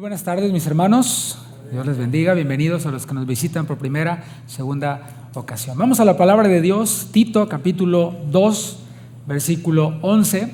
buenas tardes, mis hermanos. Dios les bendiga. Bienvenidos a los que nos visitan por primera, segunda ocasión. Vamos a la palabra de Dios, Tito, capítulo 2, versículo 11.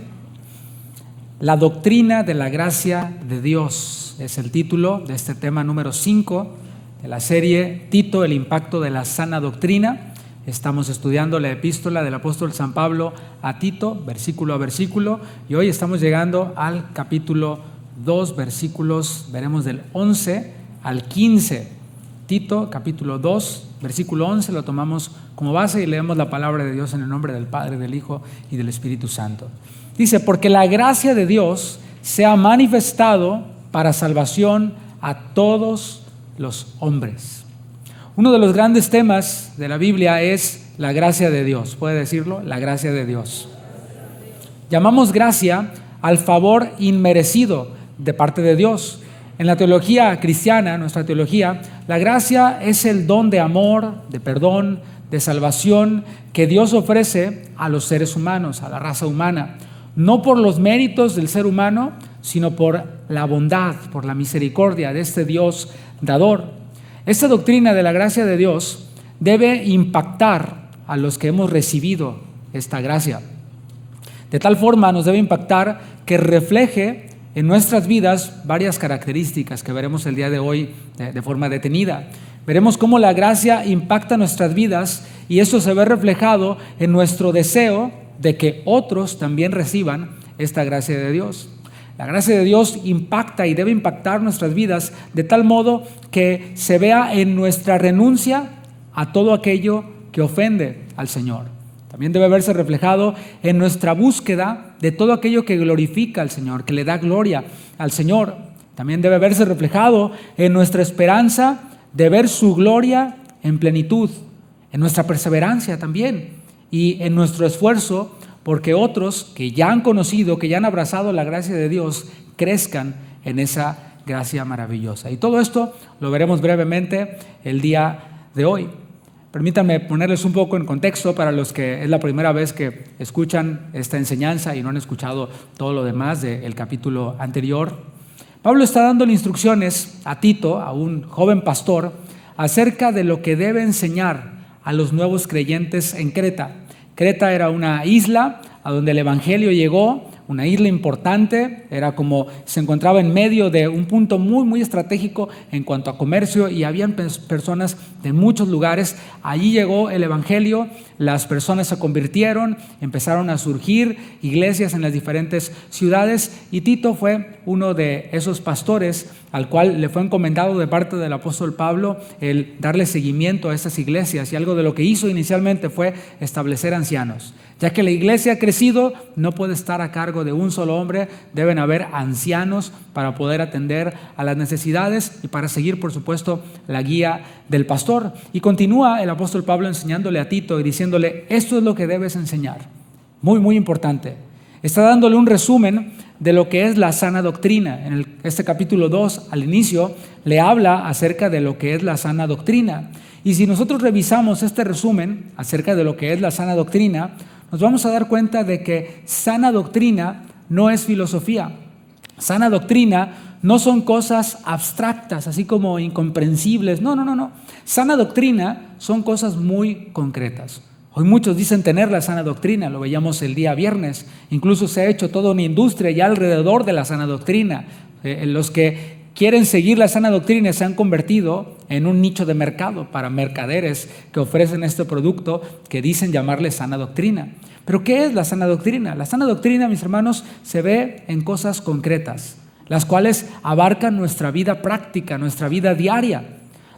La doctrina de la gracia de Dios es el título de este tema número 5 de la serie Tito, el impacto de la sana doctrina. Estamos estudiando la epístola del apóstol San Pablo a Tito, versículo a versículo, y hoy estamos llegando al capítulo 2 versículos, veremos del 11 al 15. Tito, capítulo 2, versículo 11, lo tomamos como base y leemos la palabra de Dios en el nombre del Padre, del Hijo y del Espíritu Santo. Dice: porque la gracia de Dios se ha manifestado para salvación a todos los hombres. Uno de los grandes temas de la Biblia es la gracia de Dios. ¿Puede decirlo? La gracia de Dios. Llamamos gracia al favor inmerecido de parte de Dios. En la teología cristiana, nuestra teología, la gracia es el don de amor, de perdón, de salvación que Dios ofrece a los seres humanos, a la raza humana, no por los méritos del ser humano, sino por la bondad, por la misericordia de este Dios dador. Esta doctrina de la gracia de Dios debe impactar a los que hemos recibido esta gracia. De tal forma nos debe impactar que refleje en nuestras vidas varias características que veremos el día de hoy de forma detenida. Veremos cómo la gracia impacta nuestras vidas y eso se ve reflejado en nuestro deseo de que otros también reciban esta gracia de Dios. La gracia de Dios impacta y debe impactar nuestras vidas de tal modo que se vea en nuestra renuncia a todo aquello que ofende al Señor. También debe verse reflejado en nuestra búsqueda de todo aquello que glorifica al Señor, que le da gloria al Señor. También debe verse reflejado en nuestra esperanza de ver su gloria en plenitud, en nuestra perseverancia también y en nuestro esfuerzo porque otros que ya han conocido, que ya han abrazado la gracia de Dios, crezcan en esa gracia maravillosa. Y todo esto lo veremos brevemente el día de hoy. Permítanme ponerles un poco en contexto para los que es la primera vez que escuchan esta enseñanza y no han escuchado todo lo demás del capítulo anterior. Pablo está dándole instrucciones a Tito, a un joven pastor, acerca de lo que debe enseñar a los nuevos creyentes en Creta. Creta era una isla a donde el evangelio llegó, una isla importante, era como se encontraba en medio de un punto muy estratégico en cuanto a comercio y habían personas de muchos lugares. Allí llegó el evangelio, las personas se convirtieron, empezaron a surgir iglesias en las diferentes ciudades y Tito fue uno de esos pastores al cual le fue encomendado de parte del apóstol Pablo el darle seguimiento a estas iglesias, y algo de lo que hizo inicialmente fue establecer ancianos. Ya que la iglesia ha crecido, no puede estar a cargo de un solo hombre, deben haber ancianos para poder atender a las necesidades y para seguir, por supuesto, la guía del pastor. Y continúa el apóstol Pablo enseñándole a Tito y diciéndole: esto es lo que debes enseñar. Muy importante. Está dándole un resumen de lo que es la sana doctrina. En este capítulo 2, al inicio, le habla acerca de lo que es la sana doctrina. Y si nosotros revisamos este resumen acerca de lo que es la sana doctrina, nos vamos a dar cuenta de que sana doctrina no es filosofía. Sana doctrina no son cosas abstractas, así como incomprensibles. No. Sana doctrina son cosas muy concretas. Hoy muchos dicen tener la sana doctrina, lo veíamos el día viernes. Incluso se ha hecho toda una industria ya alrededor de la sana doctrina. Los que quieren seguir la sana doctrina se han convertido en un nicho de mercado para mercaderes que ofrecen este producto que dicen llamarle sana doctrina. ¿Pero qué es la sana doctrina? La sana doctrina, mis hermanos, se ve en cosas concretas, las cuales abarcan nuestra vida práctica, nuestra vida diaria.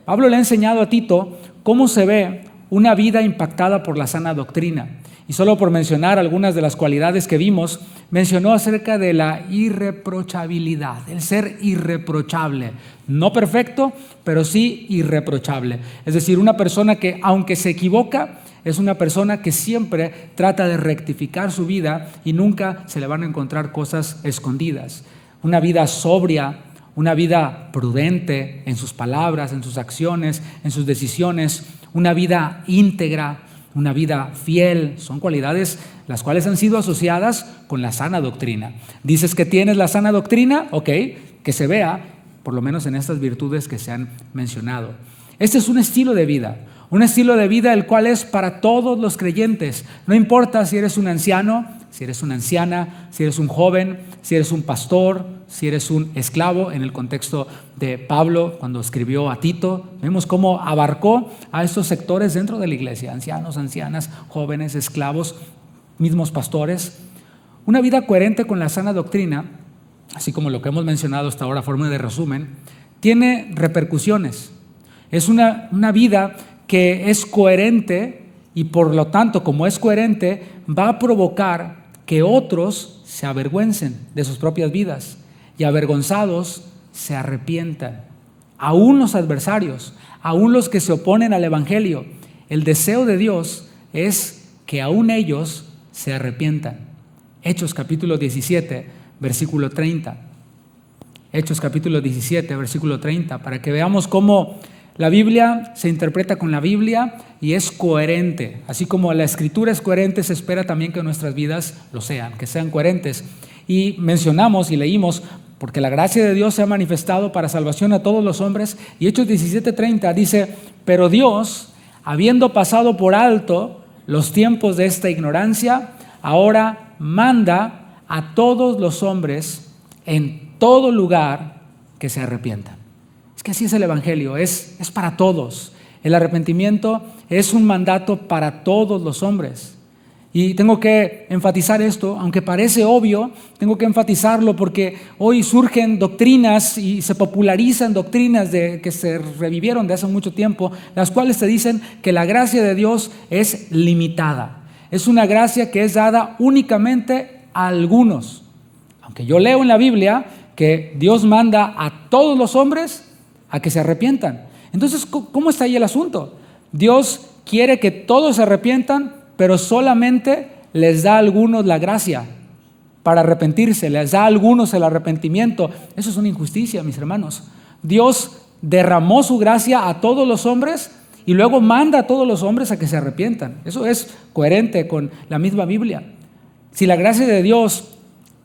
Pablo le ha enseñado a Tito cómo se ve una vida impactada por la sana doctrina. Y solo por mencionar algunas de las cualidades que vimos, mencionó acerca de la irreprochabilidad, el ser irreprochable. No perfecto, pero sí irreprochable. Es decir, una persona que, aunque se equivoca, es una persona que siempre trata de rectificar su vida y nunca se le van a encontrar cosas escondidas. Una vida sobria, una vida prudente en sus palabras, en sus acciones, en sus decisiones, una vida íntegra, una vida fiel, son cualidades las cuales han sido asociadas con la sana doctrina. Dices que tienes la sana doctrina, ok, que se vea por lo menos en estas virtudes que se han mencionado. Este es un estilo de vida el cual es para todos los creyentes. No importa si eres un anciano, si eres una anciana, si eres un joven, si eres un pastor, si eres un esclavo. En el contexto de Pablo, cuando escribió a Tito, vemos cómo abarcó a estos sectores dentro de la iglesia: ancianos, ancianas, jóvenes, esclavos, mismos pastores. Una vida coherente con la sana doctrina, así como lo que hemos mencionado hasta ahora a forma de resumen, tiene repercusiones. Es una vida que es coherente y por lo tanto, como es coherente, va a provocar que otros se avergüencen de sus propias vidas y avergonzados se arrepientan. Aún los adversarios, aún los que se oponen al Evangelio, el deseo de Dios es que aún ellos se arrepientan. Hechos capítulo 17, versículo 30. Hechos capítulo 17, versículo 30, para que veamos cómo la Biblia se interpreta con la Biblia y es coherente. Así como la Escritura es coherente, se espera también que nuestras vidas lo sean, que sean coherentes. Y mencionamos y leímos, porque la gracia de Dios se ha manifestado para salvación a todos los hombres. Y Hechos 17:30 dice: pero Dios, habiendo pasado por alto los tiempos de esta ignorancia, ahora manda a todos los hombres en todo lugar que se arrepientan. Es que así es el Evangelio, es para todos. El arrepentimiento es un mandato para todos los hombres. Y tengo que enfatizar esto, aunque parece obvio, tengo que enfatizarlo porque hoy surgen doctrinas y se popularizan doctrinas que se revivieron de hace mucho tiempo, las cuales te dicen que la gracia de Dios es limitada. Es una gracia que es dada únicamente a algunos. Aunque yo leo en la Biblia que Dios manda a todos los hombres a que se arrepientan. Entonces, ¿cómo está ahí el asunto? Dios quiere que todos se arrepientan, pero solamente les da a algunos la gracia para arrepentirse, les da a algunos el arrepentimiento. Eso es una injusticia, mis hermanos. Dios derramó su gracia a todos los hombres y luego manda a todos los hombres a que se arrepientan. Eso es coherente con la misma Biblia. Si la gracia de Dios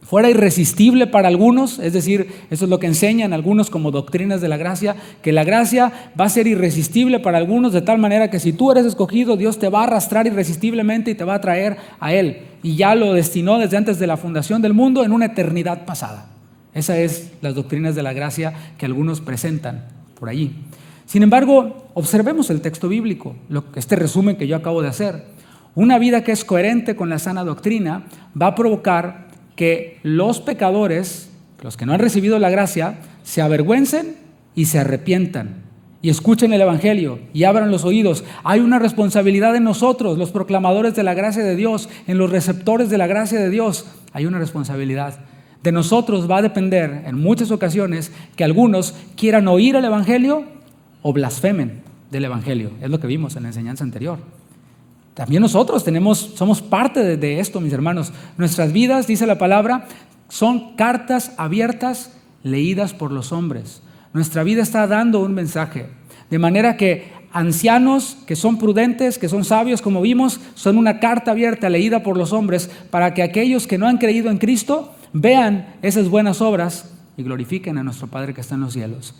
fuera irresistible para algunos, es decir, eso es lo que enseñan algunos como doctrinas de la gracia, que la gracia va a ser irresistible para algunos de tal manera que si tú eres escogido, Dios te va a arrastrar irresistiblemente y te va a traer a Él. Y ya lo destinó desde antes de la fundación del mundo en una eternidad pasada. Esas es las doctrinas de la gracia que algunos presentan por allí. Sin embargo, observemos el texto bíblico, este resumen que yo acabo de hacer. Una vida que es coherente con la sana doctrina va a provocar que los pecadores, los que no han recibido la gracia, se avergüencen y se arrepientan y escuchen el Evangelio y abran los oídos. Hay una responsabilidad en nosotros, los proclamadores de la gracia de Dios, en los receptores de la gracia de Dios. Hay una responsabilidad. De nosotros va a depender en muchas ocasiones que algunos quieran oír el Evangelio o blasfemen del Evangelio. Es lo que vimos en la enseñanza anterior. También nosotros somos parte de esto, mis hermanos. Nuestras vidas, dice la palabra, son cartas abiertas leídas por los hombres. Nuestra vida está dando un mensaje. De manera que ancianos que son prudentes, que son sabios, como vimos, son una carta abierta leída por los hombres para que aquellos que no han creído en Cristo vean esas buenas obras y glorifiquen a nuestro Padre que está en los cielos.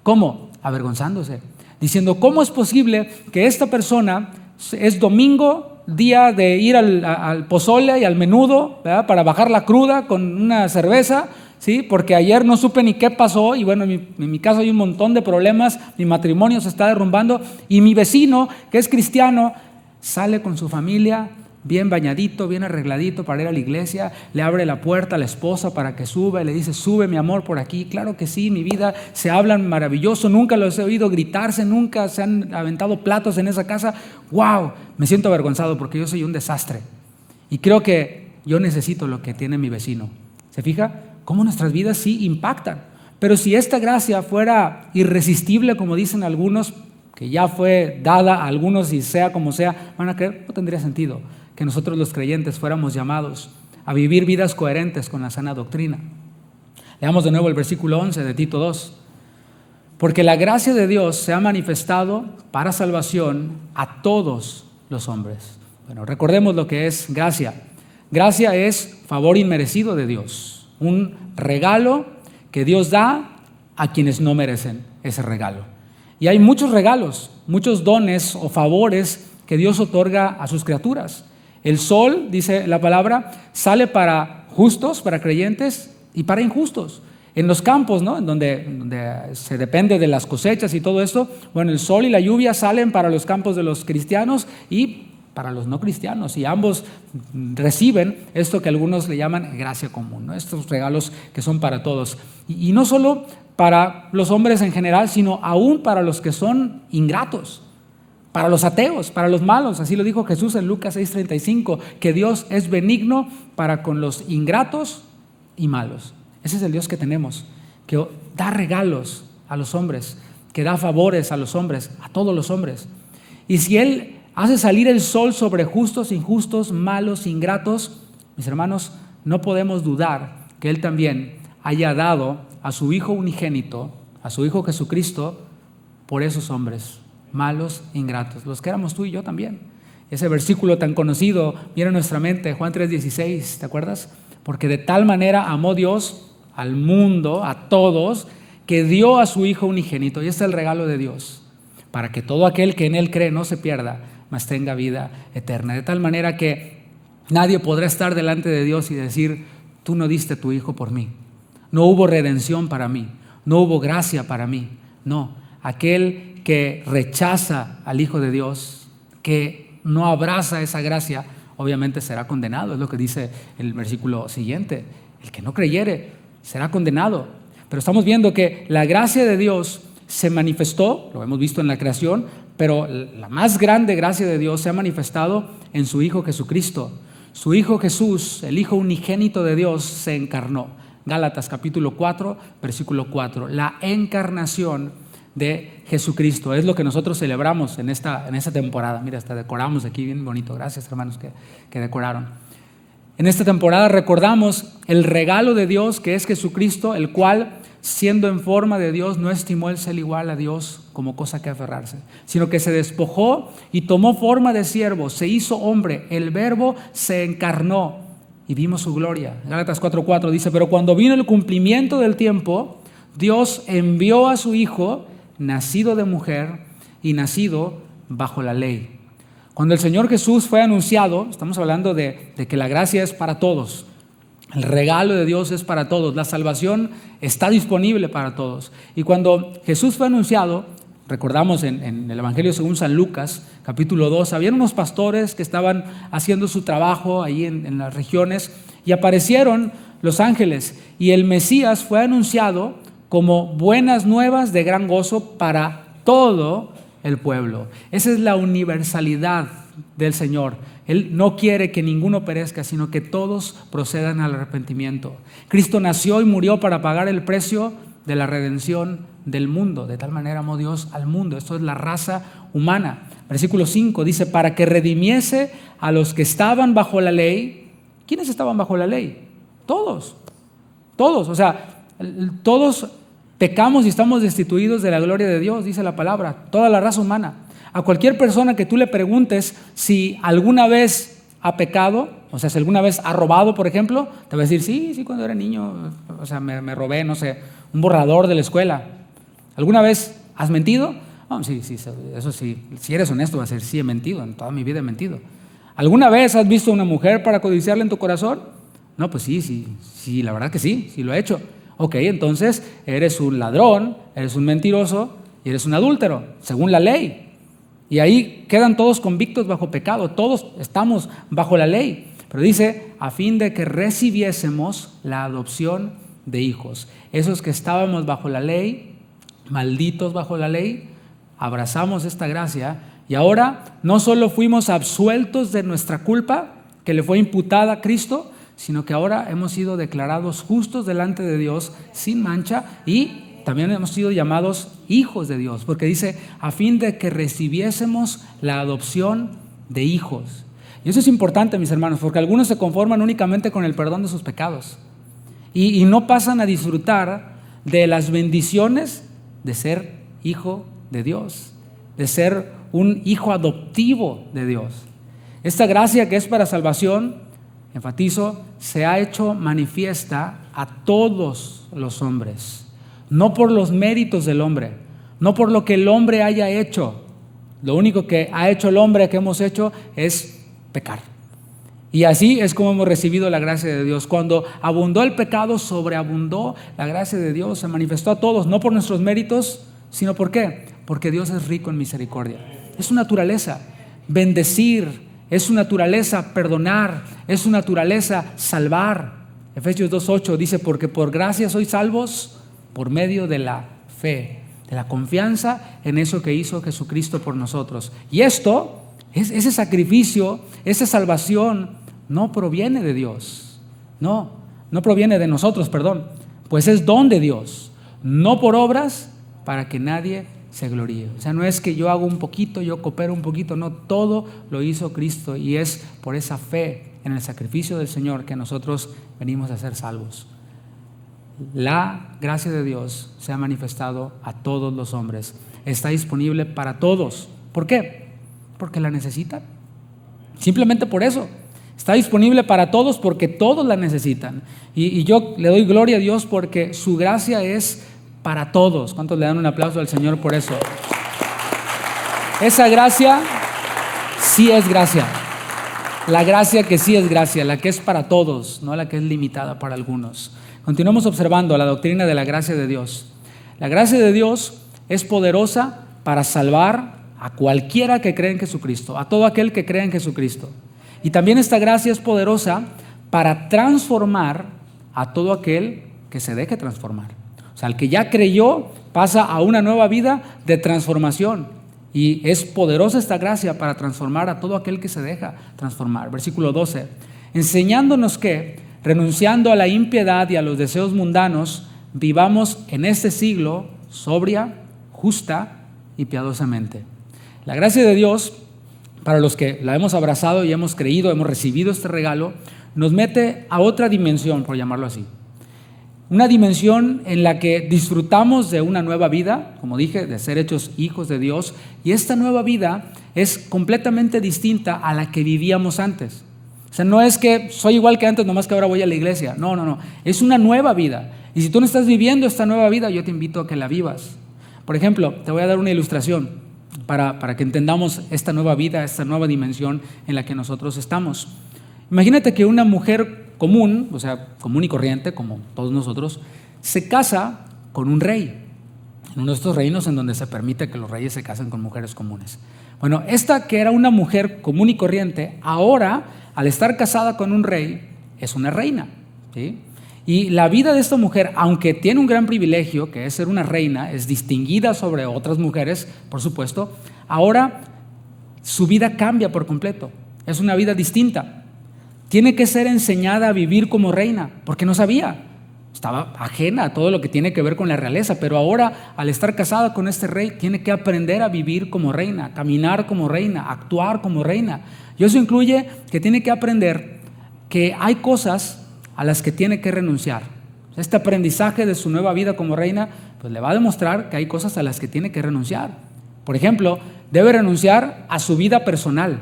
¿Cómo? Avergonzándose. Diciendo, ¿cómo es posible que esta persona es domingo, día de ir al pozole y al menudo, ¿verdad?, para bajar la cruda con una cerveza, ¿sí? Porque ayer no supe ni qué pasó y bueno, en mi caso hay un montón de problemas, mi matrimonio se está derrumbando y mi vecino, que es cristiano, sale con su familia bien bañadito, bien arregladito para ir a la iglesia, le abre la puerta a la esposa para que suba y le dice, sube mi amor por aquí. Claro que sí, mi vida, se hablan maravilloso, nunca los he oído gritarse, nunca se han aventado platos en esa casa. ¡Wow! Me siento avergonzado porque yo soy un desastre y creo que yo necesito lo que tiene mi vecino. ¿Se fija? Cómo nuestras vidas sí impactan. Pero si esta gracia fuera irresistible, como dicen algunos, que ya fue dada a algunos y sea como sea, van a creer, no tendría sentido que nosotros los creyentes fuéramos llamados a vivir vidas coherentes con la sana doctrina. Leamos de nuevo el versículo 11 de Tito 2. Porque la gracia de Dios se ha manifestado para salvación a todos los hombres. Bueno, recordemos lo que es gracia. Gracia es favor inmerecido de Dios, un regalo que Dios da a quienes no merecen ese regalo. Y hay muchos regalos, muchos dones o favores que Dios otorga a sus criaturas. El sol, dice la palabra, sale para justos, para creyentes y para injustos. En los campos, ¿no?, en donde se depende de las cosechas y todo esto, bueno, el sol y la lluvia salen para los campos de los cristianos y para los no cristianos, y ambos reciben esto que algunos le llaman gracia común, ¿no?, estos regalos que son para todos. Y no solo para los hombres en general, sino aún para los que son ingratos, para los ateos, para los malos. Así lo dijo Jesús en Lucas 6:35, que Dios es benigno para con los ingratos y malos. Ese es el Dios que tenemos, que da regalos a los hombres, que da favores a los hombres, a todos los hombres. Y si Él hace salir el sol sobre justos, injustos, malos, ingratos, mis hermanos, no podemos dudar que Él también haya dado a su Hijo unigénito, a su Hijo Jesucristo, por esos hombres malos, ingratos, los que éramos tú y yo también. Ese versículo tan conocido viene a nuestra mente, Juan 3:16, ¿te acuerdas? Porque de tal manera amó Dios al mundo, a todos, que dio a su Hijo unigénito, y este es el regalo de Dios, para que todo aquel que en Él cree no se pierda, mas tenga vida eterna. De tal manera que nadie podrá estar delante de Dios y decir, tú no diste tu Hijo por mí, no hubo redención para mí, no hubo gracia para mí. No, aquel que rechaza al Hijo de Dios, que no abraza esa gracia, obviamente será condenado. Es lo que dice el versículo siguiente: el que no creyere será condenado. Pero estamos viendo que la gracia de Dios se manifestó, lo hemos visto en la creación, pero la más grande gracia de Dios se ha manifestado en su Hijo Jesucristo. Su Hijo Jesús, el Hijo unigénito de Dios, se encarnó. Gálatas capítulo 4, versículo 4. La encarnación de Jesucristo es lo que nosotros celebramos en esta temporada. Mira, hasta decoramos aquí bien bonito. Gracias, hermanos, que decoraron. En esta temporada recordamos el regalo de Dios, que es Jesucristo, el cual, siendo en forma de Dios, no estimó el ser igual a Dios como cosa que aferrarse, sino que se despojó y tomó forma de siervo, se hizo hombre, el Verbo se encarnó y vimos su gloria. Gálatas 4:4 dice: pero cuando vino el cumplimiento del tiempo, Dios envió a su Hijo, nacido de mujer y nacido bajo la ley. Cuando el Señor Jesús fue anunciado, estamos hablando de que la gracia es para todos, el regalo de Dios es para todos, la salvación está disponible para todos. Y cuando Jesús fue anunciado, recordamos en el Evangelio según San Lucas, capítulo 2, habían unos pastores que estaban haciendo su trabajo ahí en las regiones, y aparecieron los ángeles, y el Mesías fue anunciado como buenas nuevas de gran gozo para todo el pueblo. Esa es la universalidad del Señor. Él no quiere que ninguno perezca, sino que todos procedan al arrepentimiento. Cristo nació y murió para pagar el precio de la redención del mundo. De tal manera amó Dios al mundo. Esto es la raza humana. Versículo 5 dice: para que redimiese a los que estaban bajo la ley. ¿Quiénes estaban bajo la ley? Todos. O sea, todos pecamos y estamos destituidos de la gloria de Dios, dice la palabra, toda la raza humana. A cualquier persona que tú le preguntes si alguna vez ha pecado, o sea, si alguna vez ha robado, por ejemplo, te va a decir, sí, cuando era niño, o sea, me robé, no sé, un borrador de la escuela. ¿Alguna vez has mentido? Oh, sí, eso sí, si eres honesto vas a decir, sí, he mentido, en toda mi vida he mentido. ¿Alguna vez has visto a una mujer para codiciarla en tu corazón? No, pues sí, la verdad que sí lo he hecho. Ok, entonces eres un ladrón, eres un mentiroso y eres un adúltero, según la ley. Y ahí quedan todos convictos bajo pecado, todos estamos bajo la ley. Pero dice, a fin de que recibiésemos la adopción de hijos. Esos que estábamos bajo la ley, malditos bajo la ley, abrazamos esta gracia y ahora no solo fuimos absueltos de nuestra culpa que le fue imputada a Cristo, sino que ahora hemos sido declarados justos delante de Dios sin mancha y también hemos sido llamados hijos de Dios, porque dice, a fin de que recibiésemos la adopción de hijos. Y eso es importante, mis hermanos, porque algunos se conforman únicamente con el perdón de sus pecados y no pasan a disfrutar de las bendiciones de ser hijo de Dios, de ser un hijo adoptivo de Dios. Esta gracia que es para salvación, enfatizo, se ha hecho manifiesta a todos los hombres, no por los méritos del hombre, no por lo que el hombre haya hecho. Lo único que ha hecho el hombre, que hemos hecho, es pecar. Y así es como hemos recibido la gracia de Dios. Cuando abundó el pecado, sobreabundó la gracia de Dios, se manifestó a todos, no por nuestros méritos, sino ¿por qué? Porque Dios es rico en misericordia. Es su naturaleza bendecir, es su naturaleza perdonar, es su naturaleza salvar. Efesios 2:8 dice: porque por gracia sois salvos por medio de la fe, de la confianza en eso que hizo Jesucristo por nosotros. Y esto, ese sacrificio, esa salvación, no proviene de Dios, no proviene de nosotros, pues es don de Dios, no por obras para que nadie se gloríe. O sea, no es que yo hago un poquito, yo coopero un poquito, no, todo lo hizo Cristo, y es por esa fe en el sacrificio del Señor que nosotros venimos a ser salvos. La gracia de Dios se ha manifestado a todos los hombres, está disponible para todos. ¿Por qué? Porque la necesitan, simplemente por eso. Está disponible para todos porque todos la necesitan, y yo le doy gloria a Dios porque su gracia es para todos. ¿Cuántos le dan un aplauso al Señor por eso? Esa gracia sí es gracia, la gracia que sí es gracia, la que es para todos, no la que es limitada para algunos. Continuamos observando la doctrina de la gracia de Dios. La gracia de Dios es poderosa para salvar a cualquiera que cree en Jesucristo, a todo aquel que cree en Jesucristo. Y también esta gracia es poderosa para transformar a todo aquel que se deje transformar. O sea, el que ya creyó pasa a una nueva vida de transformación. Y es poderosa esta gracia para transformar a todo aquel que se deja transformar. Versículo 12. Enseñándonos que, renunciando a la impiedad y a los deseos mundanos, vivamos en este siglo sobria, justa y piadosamente. La gracia de Dios, para los que la hemos abrazado y hemos creído, hemos recibido este regalo, nos mete a otra dimensión, por llamarlo así. Una dimensión en la que disfrutamos de una nueva vida, como dije, de ser hechos hijos de Dios, y esta nueva vida es completamente distinta a la que vivíamos antes. O sea, no es que soy igual que antes, nomás que ahora voy a la iglesia. No. Es una nueva vida. Y si tú no estás viviendo esta nueva vida, yo te invito a que la vivas. Por ejemplo, te voy a dar una ilustración para que entendamos esta nueva vida, esta nueva dimensión en la que nosotros estamos. Imagínate que una mujer común, o sea, común y corriente, como todos nosotros, se casa con un rey, en uno de estos reinos en donde se permite que los reyes se casen con mujeres comunes. Bueno, esta que era una mujer común y corriente, ahora, al estar casada con un rey, es una reina, ¿sí? Y la vida de esta mujer, aunque tiene un gran privilegio, que es ser una reina, es distinguida sobre otras mujeres, por supuesto, ahora su vida cambia por completo, es una vida distinta. Tiene que ser enseñada a vivir como reina, porque no sabía, estaba ajena a todo lo que tiene que ver con la realeza, pero ahora, al estar casada con este rey, tiene que aprender a vivir como reina, caminar como reina, actuar como reina. Y eso incluye que tiene que aprender que hay cosas a las que tiene que renunciar. Este aprendizaje de su nueva vida como reina, pues le va a demostrar que hay cosas a las que tiene que renunciar. Por ejemplo, debe renunciar a su vida personal.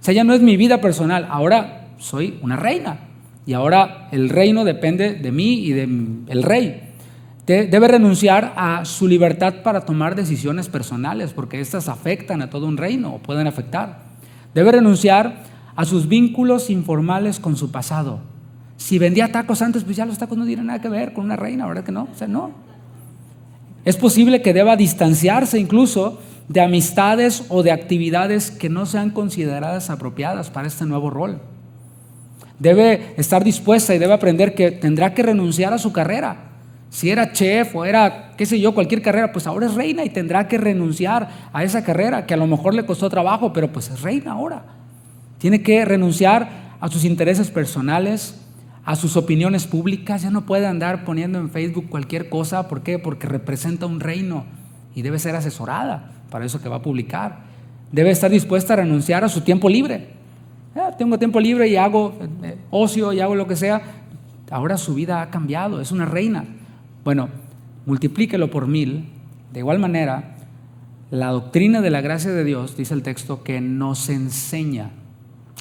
O sea, ya no es mi vida personal, ahora soy una reina y ahora el reino depende de mí y del rey. Debe renunciar a su libertad para tomar decisiones personales, porque estas afectan a todo un reino o pueden afectar. Debe renunciar a sus vínculos informales con su pasado. Si vendía tacos antes, pues ya los tacos no tienen nada que ver con una reina, ¿verdad que no? O sea, no. Es posible que deba distanciarse incluso de amistades o de actividades que no sean consideradas apropiadas para este nuevo rol. Debe estar dispuesta y debe aprender que tendrá que renunciar a su carrera. Si era chef o era, qué sé yo, cualquier carrera, pues ahora es reina y tendrá que renunciar a esa carrera que a lo mejor le costó trabajo, pero pues es reina ahora. Tiene que renunciar a sus intereses personales, a sus opiniones públicas. Ya no puede andar poniendo en Facebook cualquier cosa. ¿Por qué? Porque representa un reino y debe ser asesorada para eso que va a publicar. Debe estar dispuesta a renunciar a su tiempo libre. Tengo tiempo libre y hago ocio y hago lo que sea. Ahora su vida ha cambiado, es una reina. Bueno, multiplíquelo por 1000. De igual manera, la doctrina de la gracia de Dios, dice el texto, que nos enseña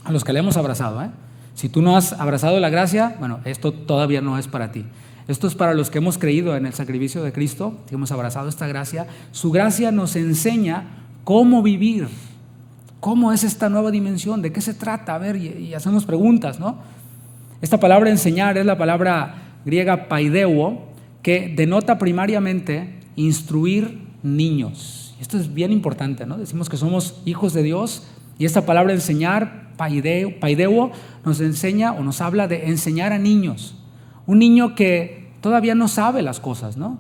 a los que le hemos abrazado. Si tú no has abrazado la gracia, bueno, esto todavía no es para ti. Esto es para los que hemos creído en el sacrificio de Cristo, que hemos abrazado esta gracia. Su gracia nos enseña cómo vivir, cómo es esta nueva dimensión, de qué se trata. A ver, y hacemos preguntas, ¿no? Esta palabra enseñar es la palabra griega paideuo, que denota primariamente instruir niños. Esto es bien importante, ¿no? Decimos que somos hijos de Dios y esta palabra enseñar, paideuo, nos enseña o nos habla de enseñar a niños. Un niño que todavía no sabe las cosas, ¿no?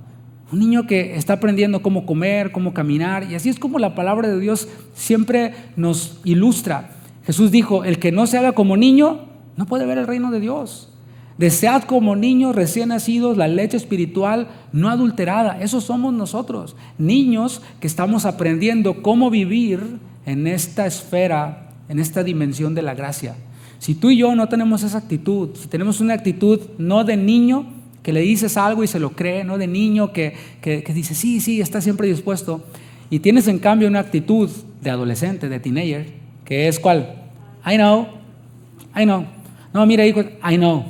Un niño que está aprendiendo cómo comer, cómo caminar, y así es como la palabra de Dios siempre nos ilustra. Jesús dijo, el que no se haga como niño no puede ver el reino de Dios. Desead como niños recién nacidos la leche espiritual no adulterada. Esos somos nosotros, niños que estamos aprendiendo cómo vivir en esta esfera, en esta dimensión de la gracia. Si tú y yo no tenemos esa actitud, si tenemos una actitud no de niño que le dices algo y se lo cree, no de niño que dice sí, está siempre dispuesto, y tienes en cambio una actitud de adolescente, de teenager, que es ¿cuál? I know. No, mira hijo, I know.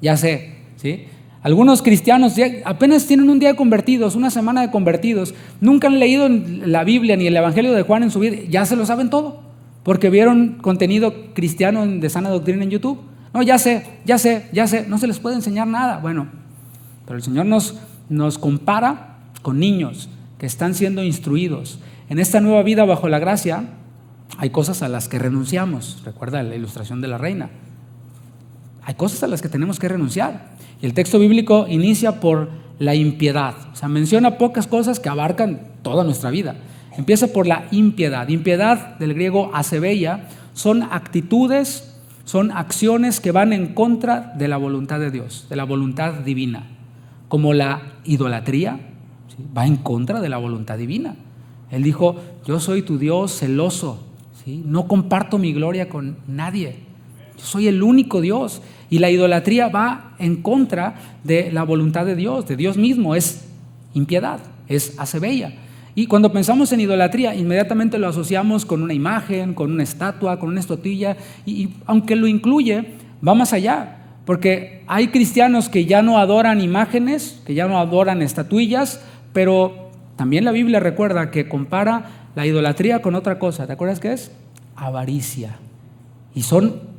Ya sé, ¿sí? Algunos cristianos apenas tienen un día de convertidos, una semana de convertidos, nunca han leído la Biblia ni el Evangelio de Juan en su vida, ya se lo saben todo, porque vieron contenido cristiano de sana doctrina en YouTube. No, ya sé, no se les puede enseñar nada. Bueno, pero el Señor nos compara con niños que están siendo instruidos. En esta nueva vida bajo la gracia hay cosas a las que renunciamos. Recuerda la ilustración de la reina. Hay cosas a las que tenemos que renunciar. Y el texto bíblico inicia por la impiedad. O sea, menciona pocas cosas que abarcan toda nuestra vida. Empieza por la impiedad. Impiedad, del griego asebeia, son actitudes, son acciones que van en contra de la voluntad de Dios, de la voluntad divina. Como la idolatría, ¿sí? Va en contra de la voluntad divina. Él dijo, yo soy tu Dios celoso, ¿sí? No comparto mi gloria con nadie. Yo soy el único Dios. Y la idolatría va en contra de la voluntad de Dios mismo. Es impiedad, es asebeia. Y cuando pensamos en idolatría, inmediatamente lo asociamos con una imagen, con una estatua, con una estotilla. Y aunque lo incluye, va más allá. Porque hay cristianos que ya no adoran imágenes, que ya no adoran estatuillas, pero también la Biblia recuerda que compara la idolatría con otra cosa. ¿Te acuerdas qué es? Avaricia. Y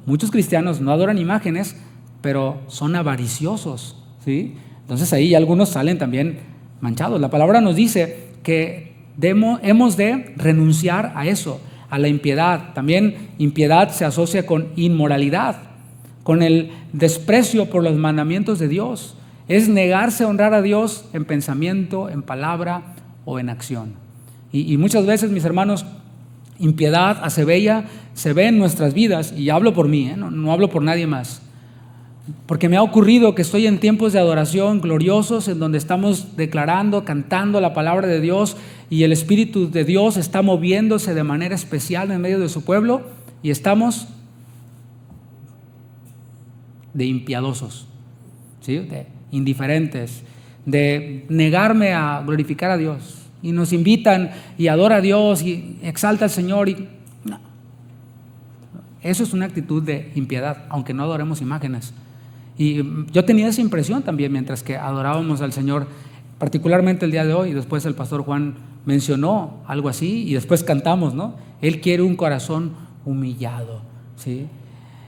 muchos cristianos no adoran imágenes, pero son avariciosos, ¿sí? Entonces ahí algunos salen también manchados. La palabra nos dice que hemos de renunciar a eso, a la impiedad. También impiedad se asocia con inmoralidad, con el desprecio por los mandamientos de Dios. Es negarse a honrar a Dios en pensamiento, en palabra o en acción. Y muchas veces, mis hermanos, impiedad, asebeia, se ve en nuestras vidas, y hablo por mí, no hablo por nadie más, porque me ha ocurrido que estoy en tiempos de adoración gloriosos en donde estamos declarando, cantando la palabra de Dios y el Espíritu de Dios está moviéndose de manera especial en medio de su pueblo y estamos de impiadosos, ¿sí? De indiferentes, de negarme a glorificar a Dios. Y nos invitan y adora a Dios y exalta al Señor. No. Eso es una actitud de impiedad, aunque no adoremos imágenes. Y yo tenía esa impresión también mientras que adorábamos al Señor, particularmente el día de hoy. Después el pastor Juan mencionó algo así y después cantamos, ¿no? Él quiere un corazón humillado, ¿sí?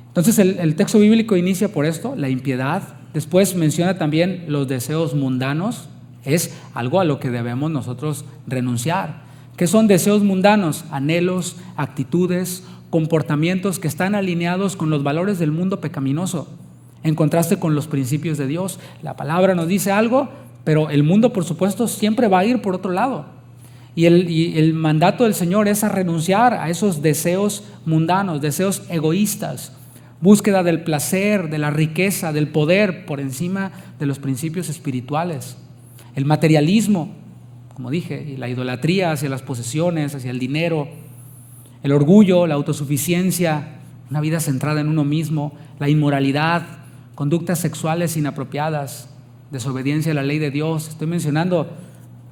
Entonces el texto bíblico inicia por esto, la impiedad. Después menciona también los deseos mundanos. Es algo a lo que debemos nosotros renunciar. ¿Qué son deseos mundanos? Anhelos, actitudes, comportamientos que están alineados con los valores del mundo pecaminoso, en contraste con los principios de Dios. La palabra nos dice algo, pero el mundo, por supuesto, siempre va a ir por otro lado. Y el mandato del Señor es a renunciar a esos deseos mundanos, deseos egoístas, búsqueda del placer, de la riqueza, del poder por encima de los principios espirituales. El materialismo, como dije, y la idolatría hacia las posesiones, hacia el dinero, el orgullo, la autosuficiencia, una vida centrada en uno mismo, la inmoralidad, conductas sexuales inapropiadas, desobediencia a la ley de Dios. Estoy mencionando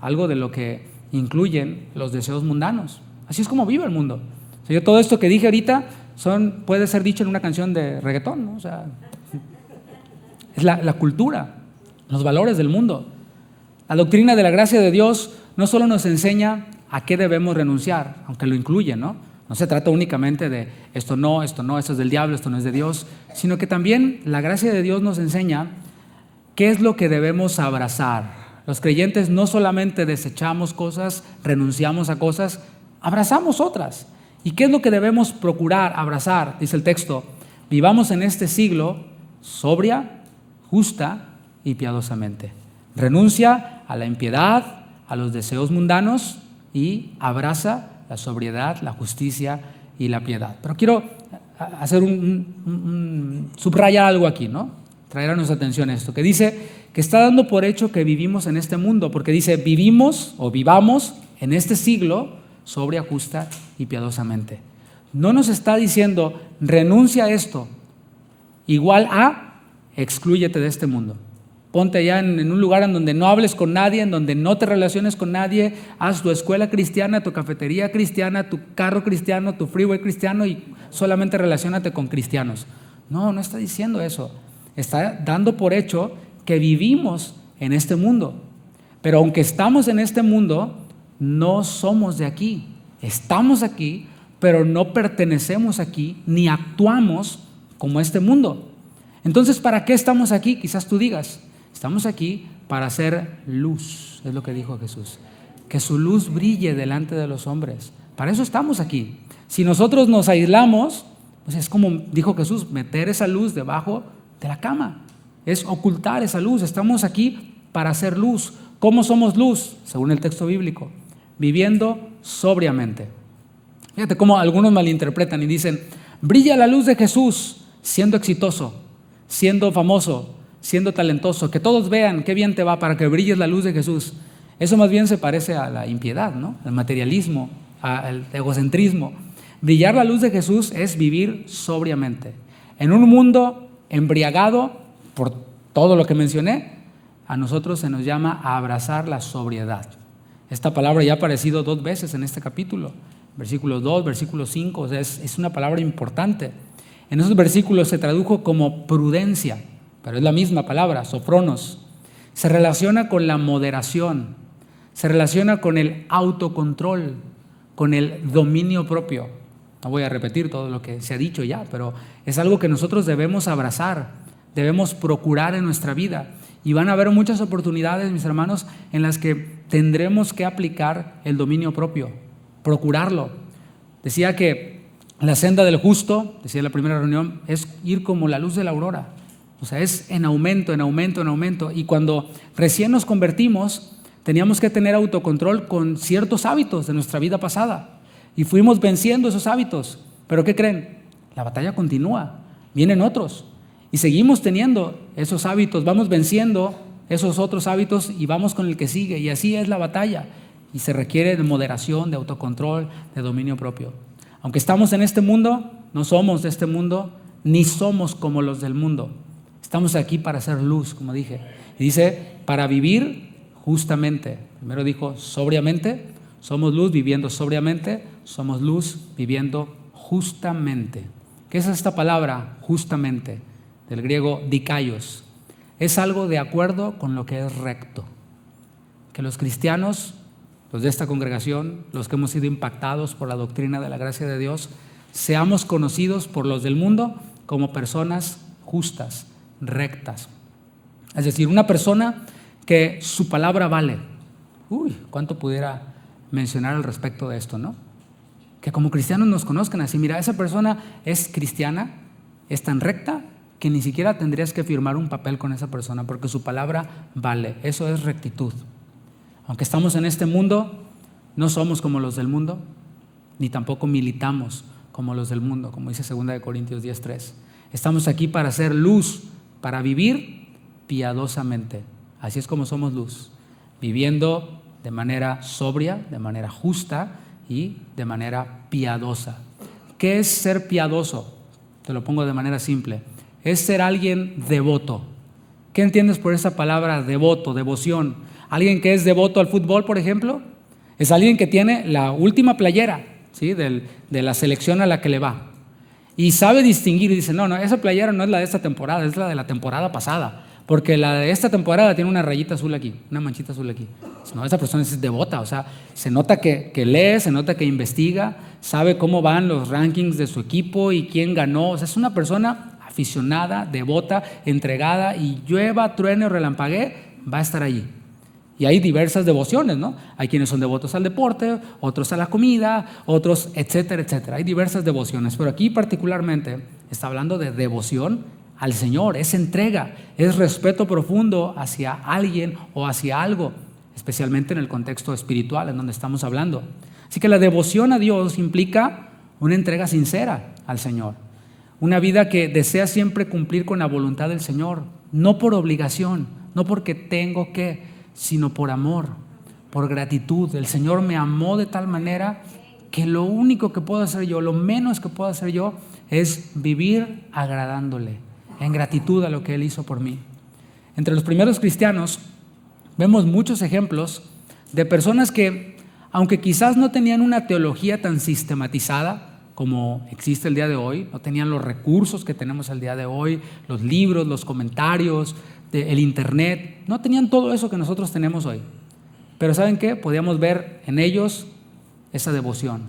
algo de lo que incluyen los deseos mundanos. Así es como vive el mundo. O sea, yo todo esto que dije ahorita puede ser dicho en una canción de reggaetón, ¿no? O sea, es la cultura. los valores del mundo. La doctrina de la gracia de Dios no solo nos enseña a qué debemos renunciar, aunque lo incluye, ¿no? No se trata únicamente de esto no, esto es del diablo, esto no es de Dios, sino que también la gracia de Dios nos enseña qué es lo que debemos abrazar. Los creyentes no solamente desechamos cosas, renunciamos a cosas, abrazamos otras. ¿Y qué es lo que debemos procurar abrazar? Dice el texto, vivamos en este siglo sobria, justa y piadosamente. Renuncia a la impiedad, a los deseos mundanos y abraza la sobriedad, la justicia y la piedad. Pero quiero hacer subrayar algo aquí, ¿no? Traer a nuestra atención esto, que dice que está dando por hecho que vivimos en este mundo, porque dice vivimos o vivamos en este siglo sobria, justa y piadosamente. No nos está diciendo renuncia a esto, igual a exclúyete de este mundo. Ponte allá en un lugar en donde no hables con nadie, en donde no te relaciones con nadie, haz tu escuela cristiana, tu cafetería cristiana, tu carro cristiano, tu freeway cristiano y solamente relaciónate con cristianos. No, no está diciendo eso. Está dando por hecho que vivimos en este mundo. Pero aunque estamos en este mundo, no somos de aquí. Estamos aquí, pero no pertenecemos aquí ni actuamos como este mundo. Entonces, ¿para qué estamos aquí? Quizás tú digas. Estamos aquí para hacer luz, es lo que dijo Jesús. Que su luz brille delante de los hombres. Para eso estamos aquí. Si nosotros nos aislamos, pues es como dijo Jesús, meter esa luz debajo de la cama. Es ocultar esa luz. Estamos aquí para hacer luz. ¿Cómo somos luz? Según el texto bíblico. Viviendo sobriamente. Fíjate cómo algunos malinterpretan y dicen, brilla la luz de Jesús siendo exitoso, siendo famoso, siendo talentoso, que todos vean qué bien te va para que brilles la luz de Jesús. Eso más bien se parece a la impiedad, ¿no? Al materialismo, al egocentrismo. Brillar la luz de Jesús es vivir sobriamente. En un mundo embriagado por todo lo que mencioné, a nosotros se nos llama a abrazar la sobriedad. Esta palabra ya ha aparecido 2 veces en este capítulo, versículo 2, versículo 5, o sea, es una palabra importante. En esos versículos se tradujo como prudencia, pero es la misma palabra, sophronos. Se relaciona con la moderación, se relaciona con el autocontrol, con el dominio propio. No voy a repetir todo lo que se ha dicho ya, pero es algo que nosotros debemos abrazar, debemos procurar en nuestra vida. Y van a haber muchas oportunidades, mis hermanos, en las que tendremos que aplicar el dominio propio, procurarlo. Decía que la senda del justo, decía en la primera reunión, es ir como la luz de la aurora. O sea, es en aumento, en aumento, en aumento. Y cuando recién nos convertimos, teníamos que tener autocontrol con ciertos hábitos de nuestra vida pasada. Y fuimos venciendo esos hábitos. ¿Pero qué creen? La batalla continúa. Vienen otros. Y seguimos teniendo esos hábitos. Vamos venciendo esos otros hábitos y vamos con el que sigue. Y así es la batalla. Y se requiere de moderación, de autocontrol, de dominio propio. Aunque estamos en este mundo, no somos de este mundo, ni somos como los del mundo. Estamos aquí para hacer luz, como dije. Y dice, para vivir justamente. Primero dijo sobriamente, somos luz viviendo sobriamente, somos luz viviendo justamente. ¿Qué es esta palabra justamente? Del griego dikaios. Es algo de acuerdo con lo que es recto. Que los cristianos, los de esta congregación, los que hemos sido impactados por la doctrina de la gracia de Dios, seamos conocidos por los del mundo como personas justas, rectas. Es decir, una persona que su palabra vale. ¿Cuánto pudiera mencionar al respecto de esto, no? Que como cristianos nos conozcan así. Mira, esa persona es cristiana, es tan recta que ni siquiera tendrías que firmar un papel con esa persona porque su palabra vale. Eso es rectitud. Aunque estamos en este mundo, no somos como los del mundo, ni tampoco militamos como los del mundo, como dice 2 Corintios 10:3. Estamos aquí para hacer luz, para vivir piadosamente. Así es como somos luz, viviendo de manera sobria, de manera justa y de manera piadosa. ¿Qué es ser piadoso? Te lo pongo de manera simple. Es ser alguien devoto. ¿Qué entiendes por esa palabra devoto, devoción? Alguien que es devoto al fútbol, por ejemplo, es alguien que tiene la última playera, ¿sí? de la selección a la que le va. Y sabe distinguir y dice, no, esa playera no es la de esta temporada, es la de la temporada pasada, porque la de esta temporada tiene una rayita azul aquí, una manchita azul aquí. No, esa persona es devota, o sea, se nota que lee, se nota que investiga, sabe cómo van los rankings de su equipo y quién ganó. O sea, es una persona aficionada, devota, entregada, y llueva, truene o relampaguee, va a estar allí. Y hay diversas devociones, ¿no? Hay quienes son devotos al deporte, otros a la comida, otros, etcétera, etcétera. Hay diversas devociones, pero aquí particularmente está hablando de devoción al Señor. Es entrega, es respeto profundo hacia alguien o hacia algo, especialmente en el contexto espiritual en donde estamos hablando. Así que la devoción a Dios implica una entrega sincera al Señor, una vida que desea siempre cumplir con la voluntad del Señor, no por obligación, no porque tengo que, sino por amor, por gratitud. El Señor me amó de tal manera que lo único que puedo hacer yo, lo menos que puedo hacer yo, es vivir agradándole, en gratitud a lo que Él hizo por mí. Entre los primeros cristianos vemos muchos ejemplos de personas que, aunque quizás no tenían una teología tan sistematizada como existe el día de hoy, no tenían los recursos que tenemos el día de hoy, los libros, los comentarios, el internet, no tenían todo eso que nosotros tenemos hoy. Pero ¿saben qué? Podíamos ver en ellos esa devoción.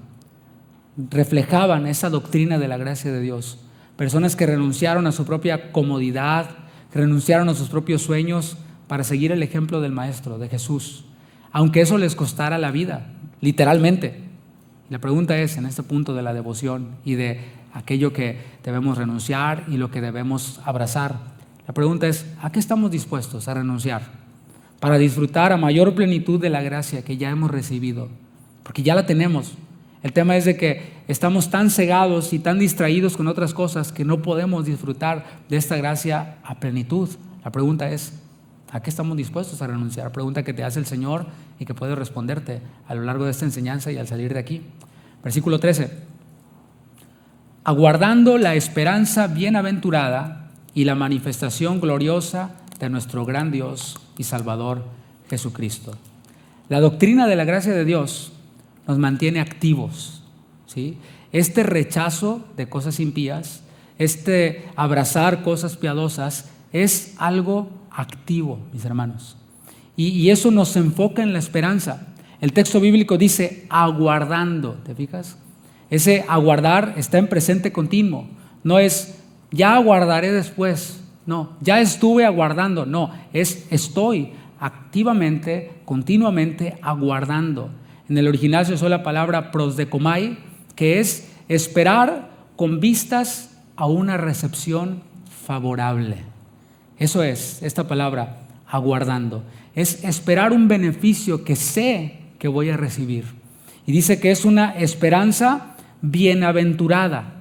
Reflejaban esa doctrina de la gracia de Dios. Personas que renunciaron a su propia comodidad, que renunciaron a sus propios sueños para seguir el ejemplo del Maestro, de Jesús, aunque eso les costara la vida, literalmente. La pregunta es, en este punto de la devoción y de aquello que debemos renunciar y lo que debemos abrazar, la pregunta es, ¿a qué estamos dispuestos a renunciar para disfrutar a mayor plenitud de la gracia que ya hemos recibido? Porque ya la tenemos. El tema es de que estamos tan cegados y tan distraídos con otras cosas que no podemos disfrutar de esta gracia a plenitud. La pregunta es, ¿a qué estamos dispuestos a renunciar? Pregunta que te hace el Señor y que puede responderte a lo largo de esta enseñanza y al salir de aquí. Versículo 13. Aguardando la esperanza bienaventurada y la manifestación gloriosa de nuestro gran Dios y Salvador Jesucristo. La doctrina de la gracia de Dios nos mantiene activos, ¿sí? Este rechazo de cosas impías, este abrazar cosas piadosas, es algo activo, mis hermanos. Y eso nos enfoca en la esperanza. El texto bíblico dice aguardando, ¿te fijas? Ese aguardar está en presente continuo, no es ya aguardaré después, no, ya estuve aguardando, no, es estoy activamente, continuamente aguardando. En el original se usó la palabra prosdekomai, que es esperar con vistas a una recepción favorable. Eso es esta palabra, aguardando. Es esperar un beneficio que sé que voy a recibir. Y dice que es una esperanza bienaventurada.